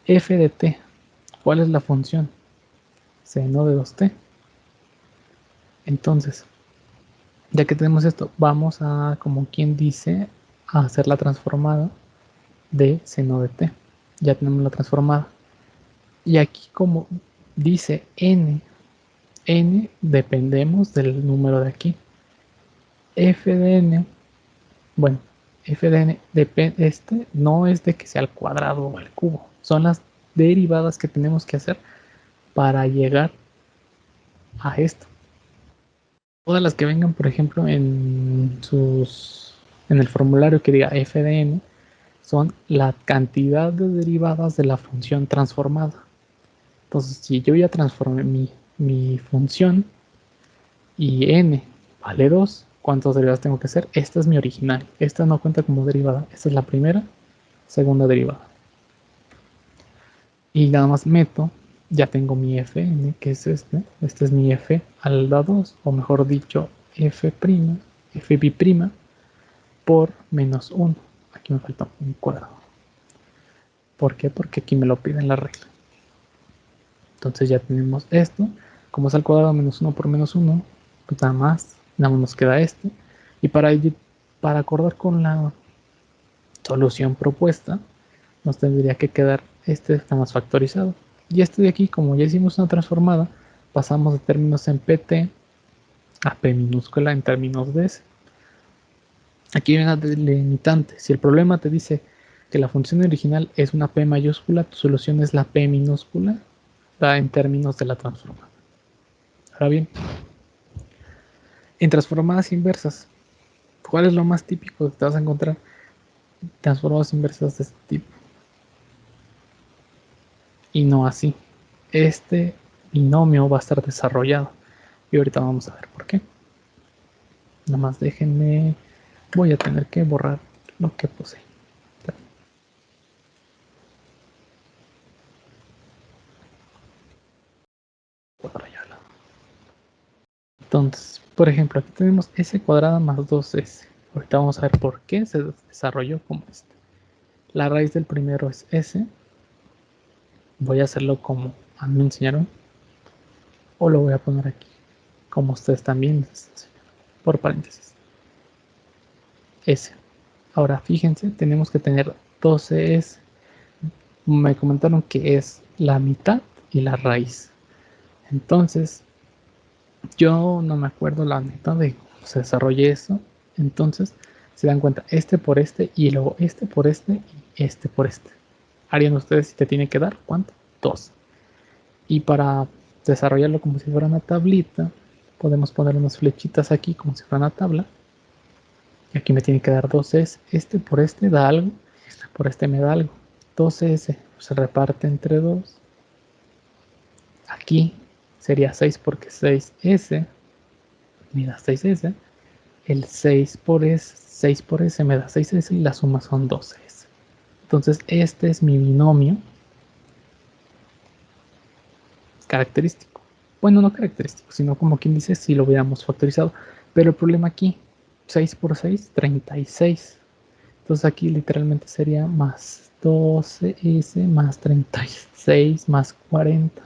F de t, ¿cuál es la función? Seno de 2t. Entonces, ya que tenemos esto, vamos a, como quien dice, a hacer la transformada de seno de t. Ya tenemos la transformada. Y aquí, como dice n dependemos del número de aquí. F de n, bueno, f de n este no es de que sea al cuadrado o al cubo, son las derivadas que tenemos que hacer para llegar a esto. Todas las que vengan, por ejemplo, en el formulario que diga f de n son la cantidad de derivadas de la función transformada. Entonces, si yo ya transformé mi función y n vale 2, ¿cuántas derivadas tengo que hacer? Esta es mi original, esta no cuenta como derivada, esta es la primera, segunda derivada. Y nada más meto, ya tengo mi fn, que es este es mi f al da 2, o mejor dicho, f', f'B' por menos 1. Aquí me falta un cuadrado. ¿Por qué? Porque aquí me lo piden la regla. Entonces ya tenemos esto. Como es al cuadrado menos 1 por menos 1, pues nada más nos queda este. Y para acordar con la solución propuesta, nos tendría que quedar este está más factorizado. Y este de aquí, como ya hicimos una transformada, pasamos de términos en pt a p minúscula en términos de s. Aquí hay una delimitante. Si el problema te dice que la función original es una p mayúscula, tu solución es la p minúscula, da en términos de la transformada. Ahora bien, en transformadas inversas, ¿cuál es lo más típico que te vas a encontrar? Transformadas inversas de este tipo. Y no así. Este binomio va a estar desarrollado. Y ahorita vamos a ver por qué. Nada más déjenme. Voy a tener que borrar lo que puse. Entonces, por ejemplo, aquí tenemos s cuadrada más 2s. Ahorita vamos a ver por qué se desarrolló como este. La raíz del primero es s. Voy a hacerlo como a mí me enseñaron. O lo voy a poner aquí, como ustedes también les enseñaron, por paréntesis. S. Ahora, fíjense, tenemos que tener 12s. Me comentaron que es la mitad y la raíz. Entonces, yo no me acuerdo la neta de cómo se desarrolle eso. Entonces, se dan cuenta, este por este y luego este por este y este por este. Harían ustedes si te tiene que dar, ¿cuánto? 2. Y para desarrollarlo como si fuera una tablita, podemos poner unas flechitas aquí como si fuera una tabla. Y aquí me tiene que dar 2s. Este por este da algo, este por este me da algo. 2s se reparte entre 2. Aquí sería 6 porque 6s me da 6s. El 6 por s me da 6s y la suma son 2s. Entonces este es mi binomio característico. Bueno, no característico, sino como quien dice si lo hubiéramos factorizado. Pero el problema aquí, 6 por 6, 36. Entonces aquí literalmente sería más 12s más 36 más 40.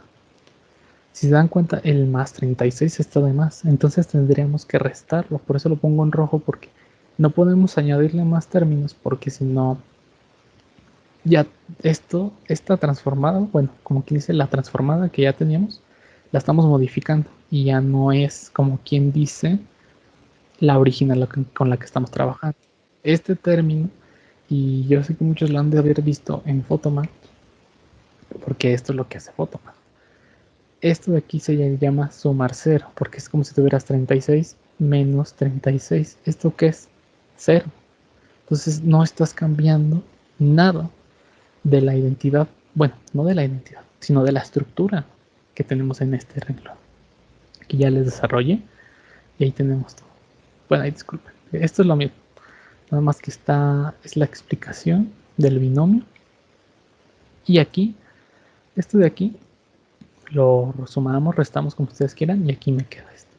Si se dan cuenta, el más 36 está de más. Entonces tendríamos que restarlo. Por eso lo pongo en rojo, porque no podemos añadirle más términos, porque si no, ya esta transformada, bueno, como quien dice, la transformada que ya teníamos, la estamos modificando. Y ya no es como quien dice la original con la que estamos trabajando. Este término, y yo sé que muchos lo han de haber visto en Photomath, porque esto es lo que hace Photomath. Esto de aquí se llama sumar cero, porque es como si tuvieras 36 menos 36. ¿Esto qué es? Cero. Entonces no estás cambiando nada de la identidad, bueno, no de la identidad, sino de la estructura que tenemos en este renglón. Aquí ya les desarrollé y ahí tenemos todo. Bueno, ahí disculpen, esto es lo mismo. Nada más que es la explicación del binomio. Y aquí, esto de aquí, lo sumamos, restamos como ustedes quieran. Y aquí me queda esto.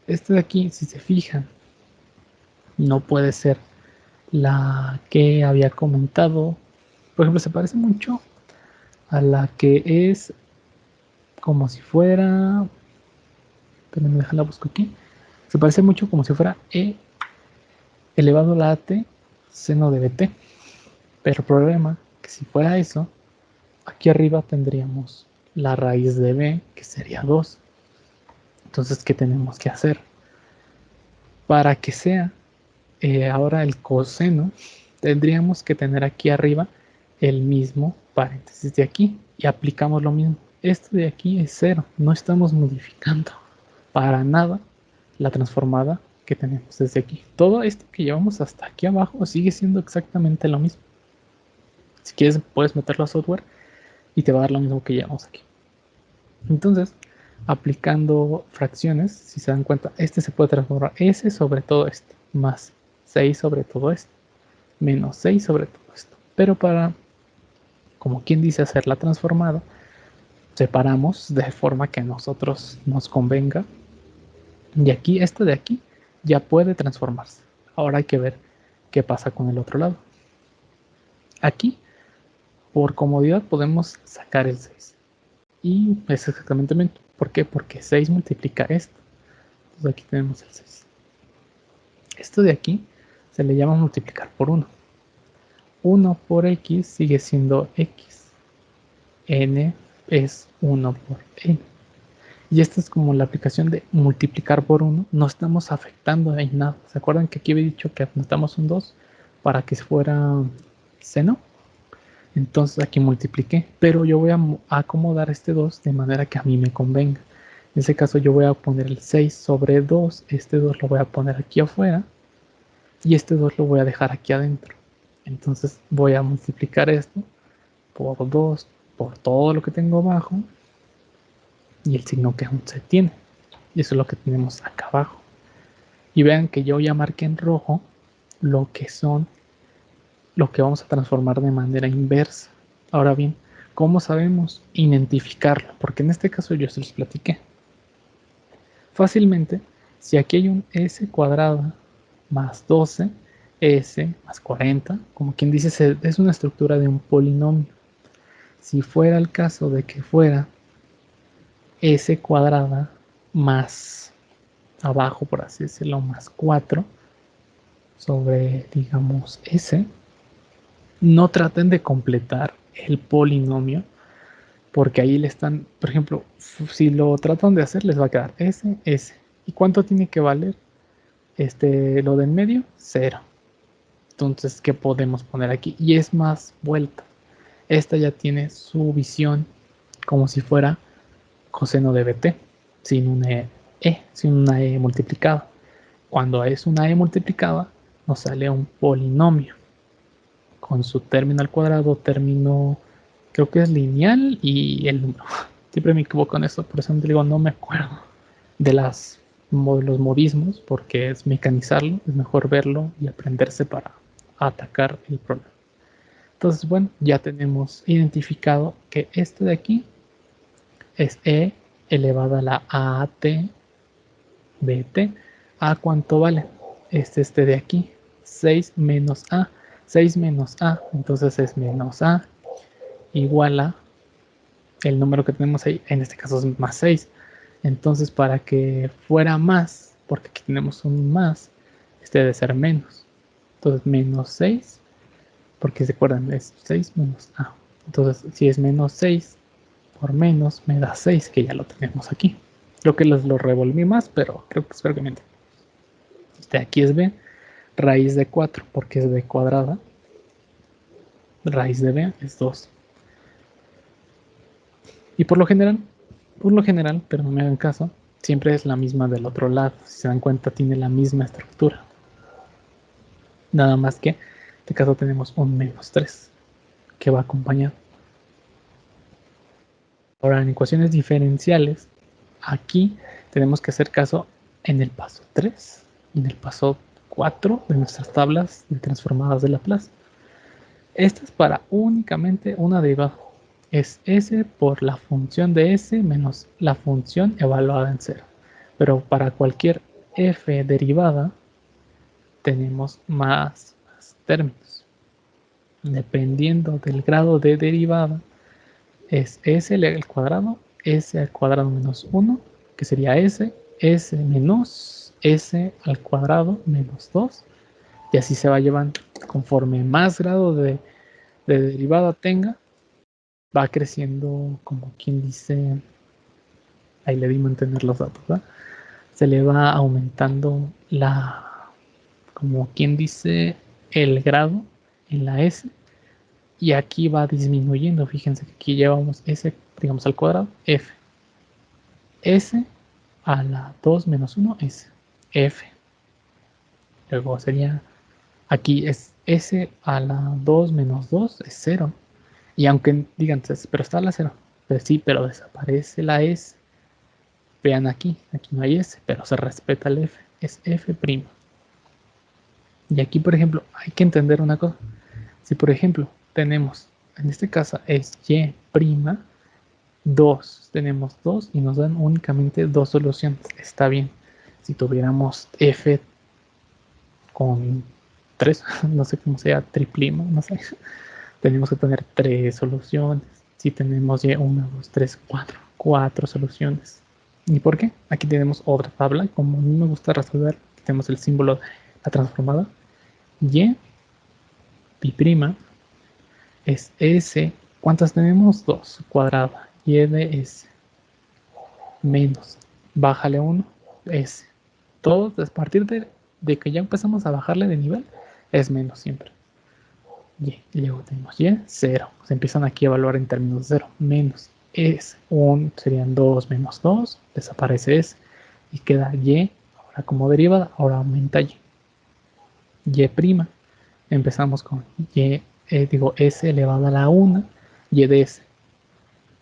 Este de aquí, si se fijan, no puede ser la que había comentado, por ejemplo, se parece mucho a la que es como si fuera, pero me deja la busco aquí, se parece mucho como si fuera e elevado a la t seno de bt, pero el problema que si fuera eso, aquí arriba tendríamos la raíz de b, que sería 2. Entonces, ¿qué tenemos que hacer? Para que sea ahora el coseno, tendríamos que tener aquí arriba el mismo paréntesis de aquí y aplicamos lo mismo. Esto de aquí es 0, no estamos modificando para nada la transformada que tenemos desde aquí. Todo esto que llevamos hasta aquí abajo sigue siendo exactamente lo mismo. Si quieres puedes meterlo a software y te va a dar lo mismo que llevamos aquí. Entonces, aplicando fracciones, si se dan cuenta, este se puede transformar S sobre todo esto, más 6 sobre todo esto, menos 6 sobre todo esto. Pero para, como quien dice, hacer la transformada, separamos de forma que a nosotros nos convenga. Y aquí, esto de aquí, ya puede transformarse. Ahora hay que ver qué pasa con el otro lado. Aquí, por comodidad, podemos sacar el 6. Y es exactamente lo mismo. ¿Por qué? Porque 6 multiplica esto. Entonces aquí tenemos el 6. Esto de aquí se le llama multiplicar por 1. 1 por x sigue siendo x. N es 1 por n. Y esta es como la aplicación de multiplicar por 1. No estamos afectando en nada. ¿Se acuerdan que aquí había dicho que anotamos un 2 para que fuera seno? Entonces aquí multipliqué. Pero yo voy a acomodar este 2 de manera que a mí me convenga. En ese caso yo voy a poner el 6 sobre 2. Este 2 lo voy a poner aquí afuera. Y este 2 lo voy a dejar aquí adentro. Entonces voy a multiplicar esto por 2 por todo lo que tengo abajo y el signo que aún se tiene. Y eso es lo que tenemos acá abajo. Y vean que yo ya marqué en rojo lo que son, lo que vamos a transformar de manera inversa. Ahora bien, ¿cómo sabemos identificarlo? Porque en este caso yo se los platiqué. Fácilmente, si aquí hay un s cuadrada más 12, s más 40, como quien dice, es una estructura de un polinomio. Si fuera el caso de que fuera s cuadrada más abajo, por así decirlo, más 4 sobre, digamos, s, no traten de completar el polinomio porque ahí le están, por ejemplo, si lo tratan de hacer les va a quedar s, s. ¿Y cuánto tiene que valer? Lo del medio, 0. Entonces, ¿qué podemos poner aquí? Y es más vuelta. Esta ya tiene su visión como si fuera coseno de bt, sin una sin una e multiplicada. Cuando es una e multiplicada, nos sale un polinomio con su término al cuadrado, término, creo que es lineal y el número. Siempre me equivoco en eso, por eso digo, no me acuerdo de los modismos, porque es mecanizarlo, es mejor verlo y aprenderse para atacar el problema. Entonces, bueno, ya tenemos identificado que este de aquí es e elevado a la AT BT. ¿A cuánto vale? Es este de aquí, 6 menos A. 6 menos A, entonces es menos A igual a el número que tenemos ahí, en este caso es más 6. Entonces para que fuera más, porque aquí tenemos un más, este debe ser menos. Entonces menos 6, porque se acuerdan, es 6 menos A. Entonces si es menos 6 por menos me da 6, que ya lo tenemos aquí. Creo que lo revolví más, pero creo que espero que me entiendan. Este aquí es b, raíz de 4, porque es b cuadrada. Raíz de b es 2. Y por lo general, pero no me hagan caso, siempre es la misma del otro lado. Si se dan cuenta, tiene la misma estructura. Nada más que en este caso tenemos un menos 3 que va acompañado. Ahora, en ecuaciones diferenciales, aquí tenemos que hacer caso en el paso 3 y en el paso 4 de nuestras tablas de transformadas de Laplace. Esta es para únicamente una derivada. Es s por la función de s menos la función evaluada en 0. Pero para cualquier f derivada tenemos más términos. Dependiendo del grado de derivada, es s al cuadrado, s al cuadrado menos 1, que sería s menos s al cuadrado menos 2, y así se va llevando. Conforme más grado de derivada tenga, va creciendo, como quien dice, ahí le dimos a entender los datos, ¿verdad? Se le va aumentando como quien dice, el grado en la s, y aquí va disminuyendo. Fíjense que aquí llevamos s, digamos, al cuadrado, f, s a la 2 menos 1 es f. Luego sería, aquí es s a la 2 menos 2 es 0. Y aunque digan, pero está la 0, pero sí, pero desaparece la s. Vean aquí no hay s, pero se respeta el f, es f'. Y aquí, por ejemplo, hay que entender una cosa. Si, por ejemplo, tenemos, en este caso es y', 2, tenemos 2 y nos dan únicamente dos soluciones. Está bien. Si tuviéramos f con 3, no sé cómo sea, triplima, no sé, tenemos que tener 3 soluciones. Si tenemos y 1, 2, 3, 4 soluciones. ¿Y por qué? Aquí tenemos otra tabla. Como a mí me gusta resolver, tenemos el símbolo de la transformada. Y pi' es s. ¿Cuántas tenemos? 2 cuadrada. Y de s menos, bájale 1, s. Todo a partir de que ya empezamos a bajarle de nivel, es menos siempre. Y luego tenemos y, 0. Se empiezan aquí a evaluar en términos de 0. Menos es 1, serían 2 menos 2, desaparece s y queda y. Ahora como derivada, ahora aumenta y. Y'. Empezamos con y, s elevado a la 1, y de s.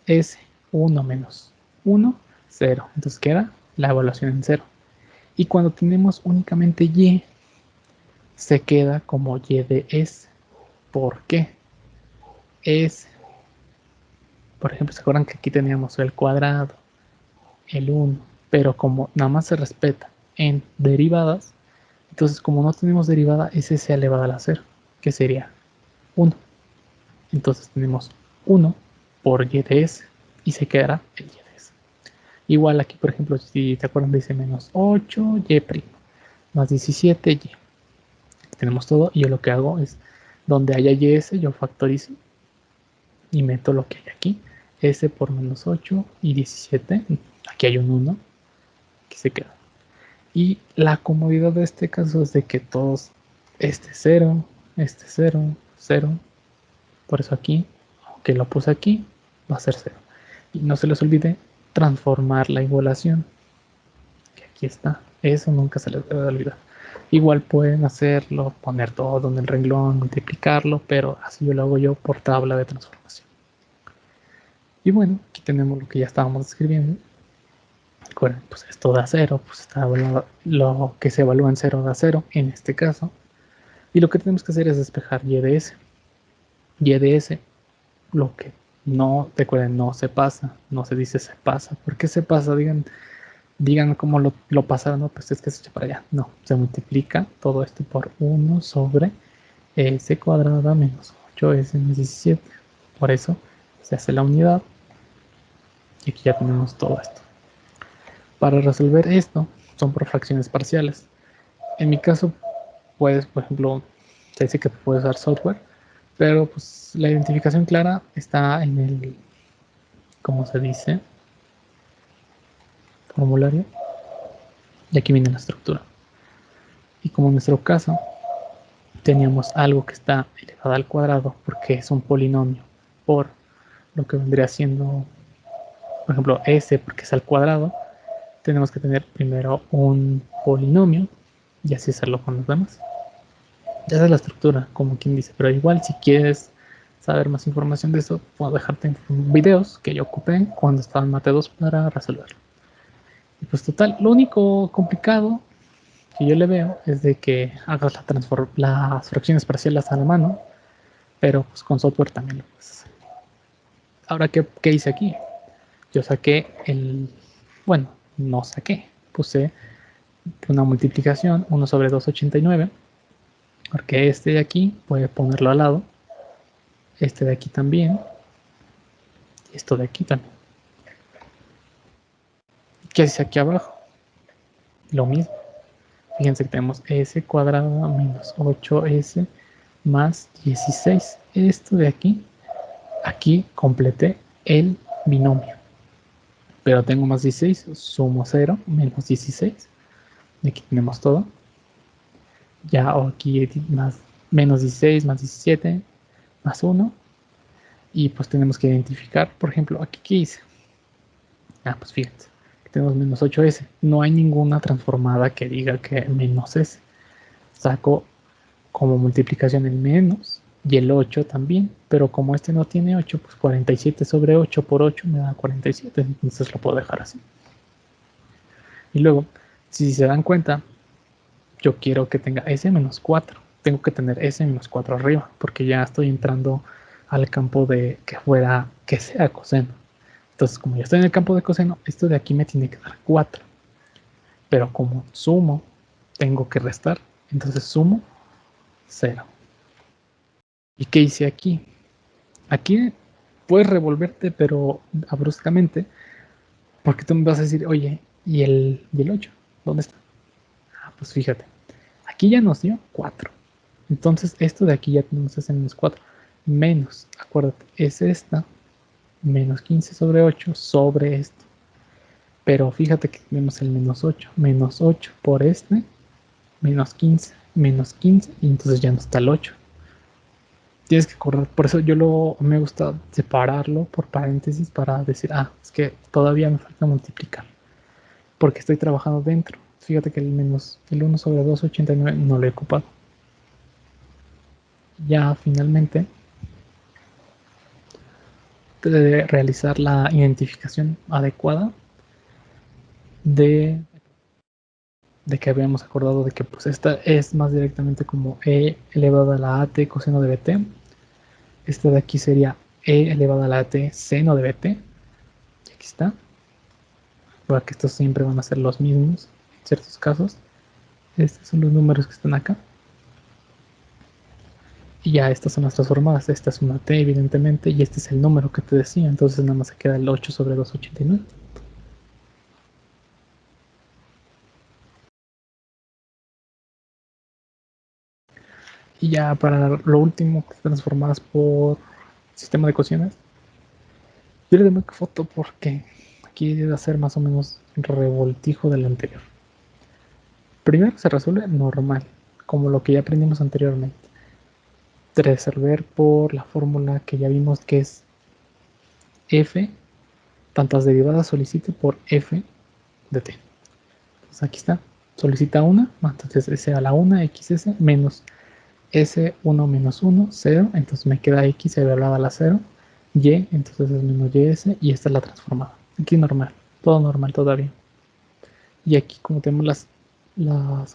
S, 1 menos 1, 0. Entonces queda la evaluación en 0. Y cuando tenemos únicamente y, se queda como y de s. ¿Por qué? Es, por ejemplo, ¿se acuerdan que aquí teníamos el cuadrado, el 1, pero como nada más se respeta en derivadas, entonces como no tenemos derivada, es s elevada a la 0, que sería 1. Entonces tenemos 1 por y de s y se quedará el y de s. Igual aquí, por ejemplo, si te acuerdan, dice menos 8 y' más 17 y. Tenemos todo y yo lo que hago es, donde haya y s, yo factorizo y meto lo que hay aquí. S por menos 8 y 17. Aquí hay un 1 que se queda. Y la comodidad de este caso es de que todos, este 0, este 0, 0. Por eso aquí, aunque lo puse aquí, va a ser 0. Y no se les olvide transformar la igualación, que aquí está. Eso nunca se les debe olvidar. Igual pueden hacerlo, poner todo en el renglón, multiplicarlo, pero así yo lo hago yo por tabla de transformación. Y bueno, aquí tenemos lo que ya estábamos escribiendo. Recuerden, pues esto da 0, pues está lo que se evalúa en 0 da 0, en este caso. Y lo que tenemos que hacer es despejar y de s. Y de s, lo que no, recuerden, no se pasa, no se dice se pasa. ¿Por qué se pasa? Digan cómo lo pasaron, no, pues es que se echa para allá. No, se multiplica todo esto por 1 sobre s cuadrada menos 8s menos 17. Por eso se hace la unidad. Y aquí ya tenemos todo esto. Para resolver esto, son por fracciones parciales. En mi caso, puedes, por ejemplo, se dice que puedes usar software, pero pues la identificación clara está en el, ¿cómo se dice? Formulario. Y aquí viene la estructura. Y como en nuestro caso, teníamos algo que está elevado al cuadrado porque es un polinomio por lo que vendría siendo, por ejemplo, s porque es al cuadrado, tenemos que tener primero un polinomio y así hacerlo con los demás. Esa es la estructura, como quien dice, pero igual si quieres saber más información de eso, puedo dejarte videos que yo ocupé cuando estaba en Mate 2 para resolverlo. Y pues total, lo único complicado que yo le veo es de que hagas las fracciones parciales a la mano, pero pues con software también lo puedes hacer. Ahora, ¿qué hice aquí? Yo saqué bueno, no saqué, puse una multiplicación, 1 sobre 289, Porque este de aquí puede ponerlo al lado, este de aquí también, y esto de aquí también. ¿Qué hace aquí abajo? Lo mismo. Fíjense que tenemos s cuadrado menos 8s más 16. Esto de aquí, aquí completé el binomio. Pero tengo más 16, sumo 0, menos 16. Y aquí tenemos todo. Ya aquí más menos 16, más 17, más 1. Y pues tenemos que identificar, por ejemplo, aquí qué hice. Pues fíjense, tenemos menos 8s. No hay ninguna transformada que diga que menos s. Saco como multiplicación el menos y el 8 también, pero como este no tiene 8, pues 47 sobre 8 por 8 me da 47, entonces lo puedo dejar así. Y luego, si se dan cuenta, yo quiero que tenga s menos 4, tengo que tener s menos 4 arriba, porque ya estoy entrando al campo de que sea coseno. Entonces, como ya estoy en el campo de coseno, esto de aquí me tiene que dar 4, pero como sumo, tengo que restar, entonces sumo 0. ¿Y qué hice aquí? Aquí puedes revolverte, pero bruscamente, porque tú me vas a decir, oye, ¿y el 8? ¿Dónde está? Pues fíjate, aquí ya nos dio 4. Entonces, esto de aquí ya tenemos ese menos 4. Menos, acuérdate, es esta, menos 15 sobre 8 sobre esto. Pero fíjate que tenemos el menos 8 por este, menos 15, y entonces ya no está el 8. Tienes que correr. Por eso me gusta separarlo por paréntesis para decir, es que todavía me falta multiplicar. Porque estoy trabajando dentro. Fíjate que el 1 sobre 2,89 no lo he ocupado. Ya finalmente de realizar la identificación adecuada de, de que habíamos acordado de que pues esta es más directamente como e elevado a la at coseno de bt. Esta de aquí sería e elevado a la at seno de bt. Y aquí está. Porque estos siempre van a ser los mismos en ciertos casos. Estos son los números que están acá. Y ya estas son las transformadas. Esta es una t, evidentemente, y este es el número que te decía. Entonces nada más se queda el 8 sobre 289. Y ya para lo último, transformadas por sistema de ecuaciones. Yo le doy foto porque aquí debe ser más o menos revoltijo del anterior. Primero se resuelve normal, como lo que ya aprendimos anteriormente. Resolver por la fórmula que ya vimos que es f, tantas derivadas solicite por f de t. Entonces aquí está, solicita una, entonces s a la 1 xs menos s1 menos 1, 0, entonces me queda x elevado a la 0, y, entonces es menos ys, y esta es la transformada. Aquí normal, todo normal todavía. Y aquí como tenemos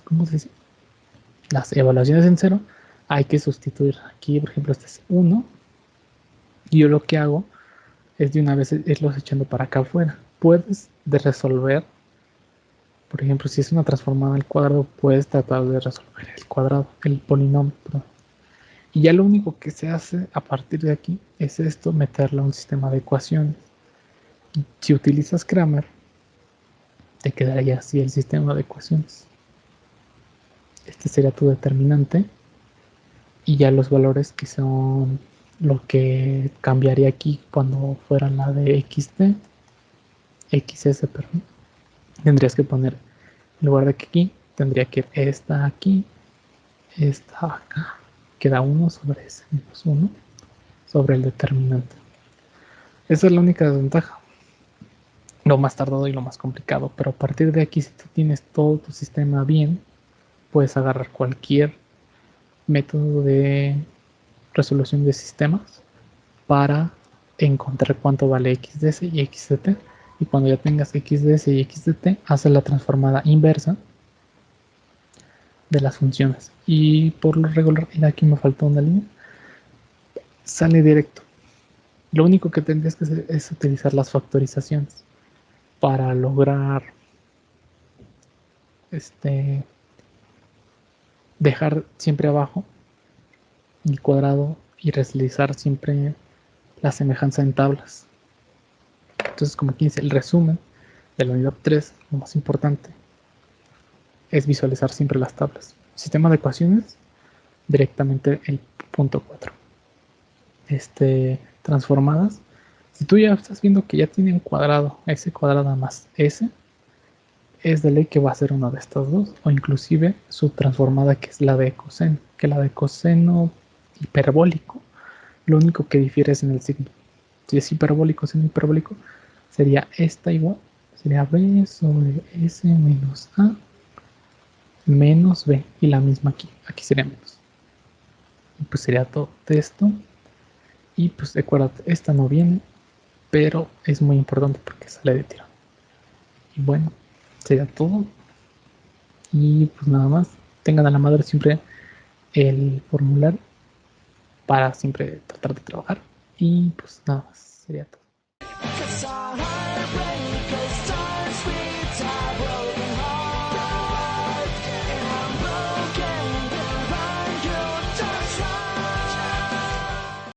¿cómo se dice? Las evaluaciones en 0, hay que sustituir. Aquí, por ejemplo, este es 1, y yo lo que hago es de una vez irlos echando para acá afuera. Puedes de resolver, por ejemplo, si es una transformada al cuadrado, puedes tratar de resolver el cuadrado, el polinomio, perdón. Y ya lo único que se hace a partir de aquí es esto, meterlo a un sistema de ecuaciones. Si utilizas Cramer, te quedaría así el sistema de ecuaciones. Este sería tu determinante. Y ya los valores que son lo que cambiaría aquí cuando fuera la de xs, perdón. Tendrías que poner, en lugar de que aquí, tendría que ir esta aquí, esta acá. Queda 1 sobre s menos 1 sobre el determinante. Esa es la única desventaja. Lo más tardado y lo más complicado, pero a partir de aquí, si tú tienes todo tu sistema bien, puedes agarrar cualquier método de resolución de sistemas para encontrar cuánto vale x de s y x de t, y cuando ya tengas x de s y x de t, haces la transformada inversa de las funciones, y por lo regular, y aquí me faltó una línea, sale directo. Lo único que tendrías que hacer es utilizar las factorizaciones para lograr este dejar siempre abajo el cuadrado y realizar siempre la semejanza en tablas. Entonces, como aquí dice, el resumen de la unidad 3, lo más importante es visualizar siempre las tablas. Sistema de ecuaciones, directamente el punto 4. Transformadas. Si tú ya estás viendo que ya tiene un cuadrado, ese cuadrado más s, es de ley que va a ser una de estas dos, o inclusive su transformada, que es la de coseno, que la de coseno hiperbólico, lo único que difiere es en el signo. Si es hiperbólico, seno hiperbólico, sería esta igual, sería b sobre s menos a menos b, y la misma aquí sería menos. Y pues sería todo esto, y pues acuérdate, esta no viene, pero es muy importante porque sale de tiro. Y bueno, sería todo. Y pues nada más, tengan a la madre siempre el formulario para siempre tratar de trabajar. Y pues nada más, sería todo.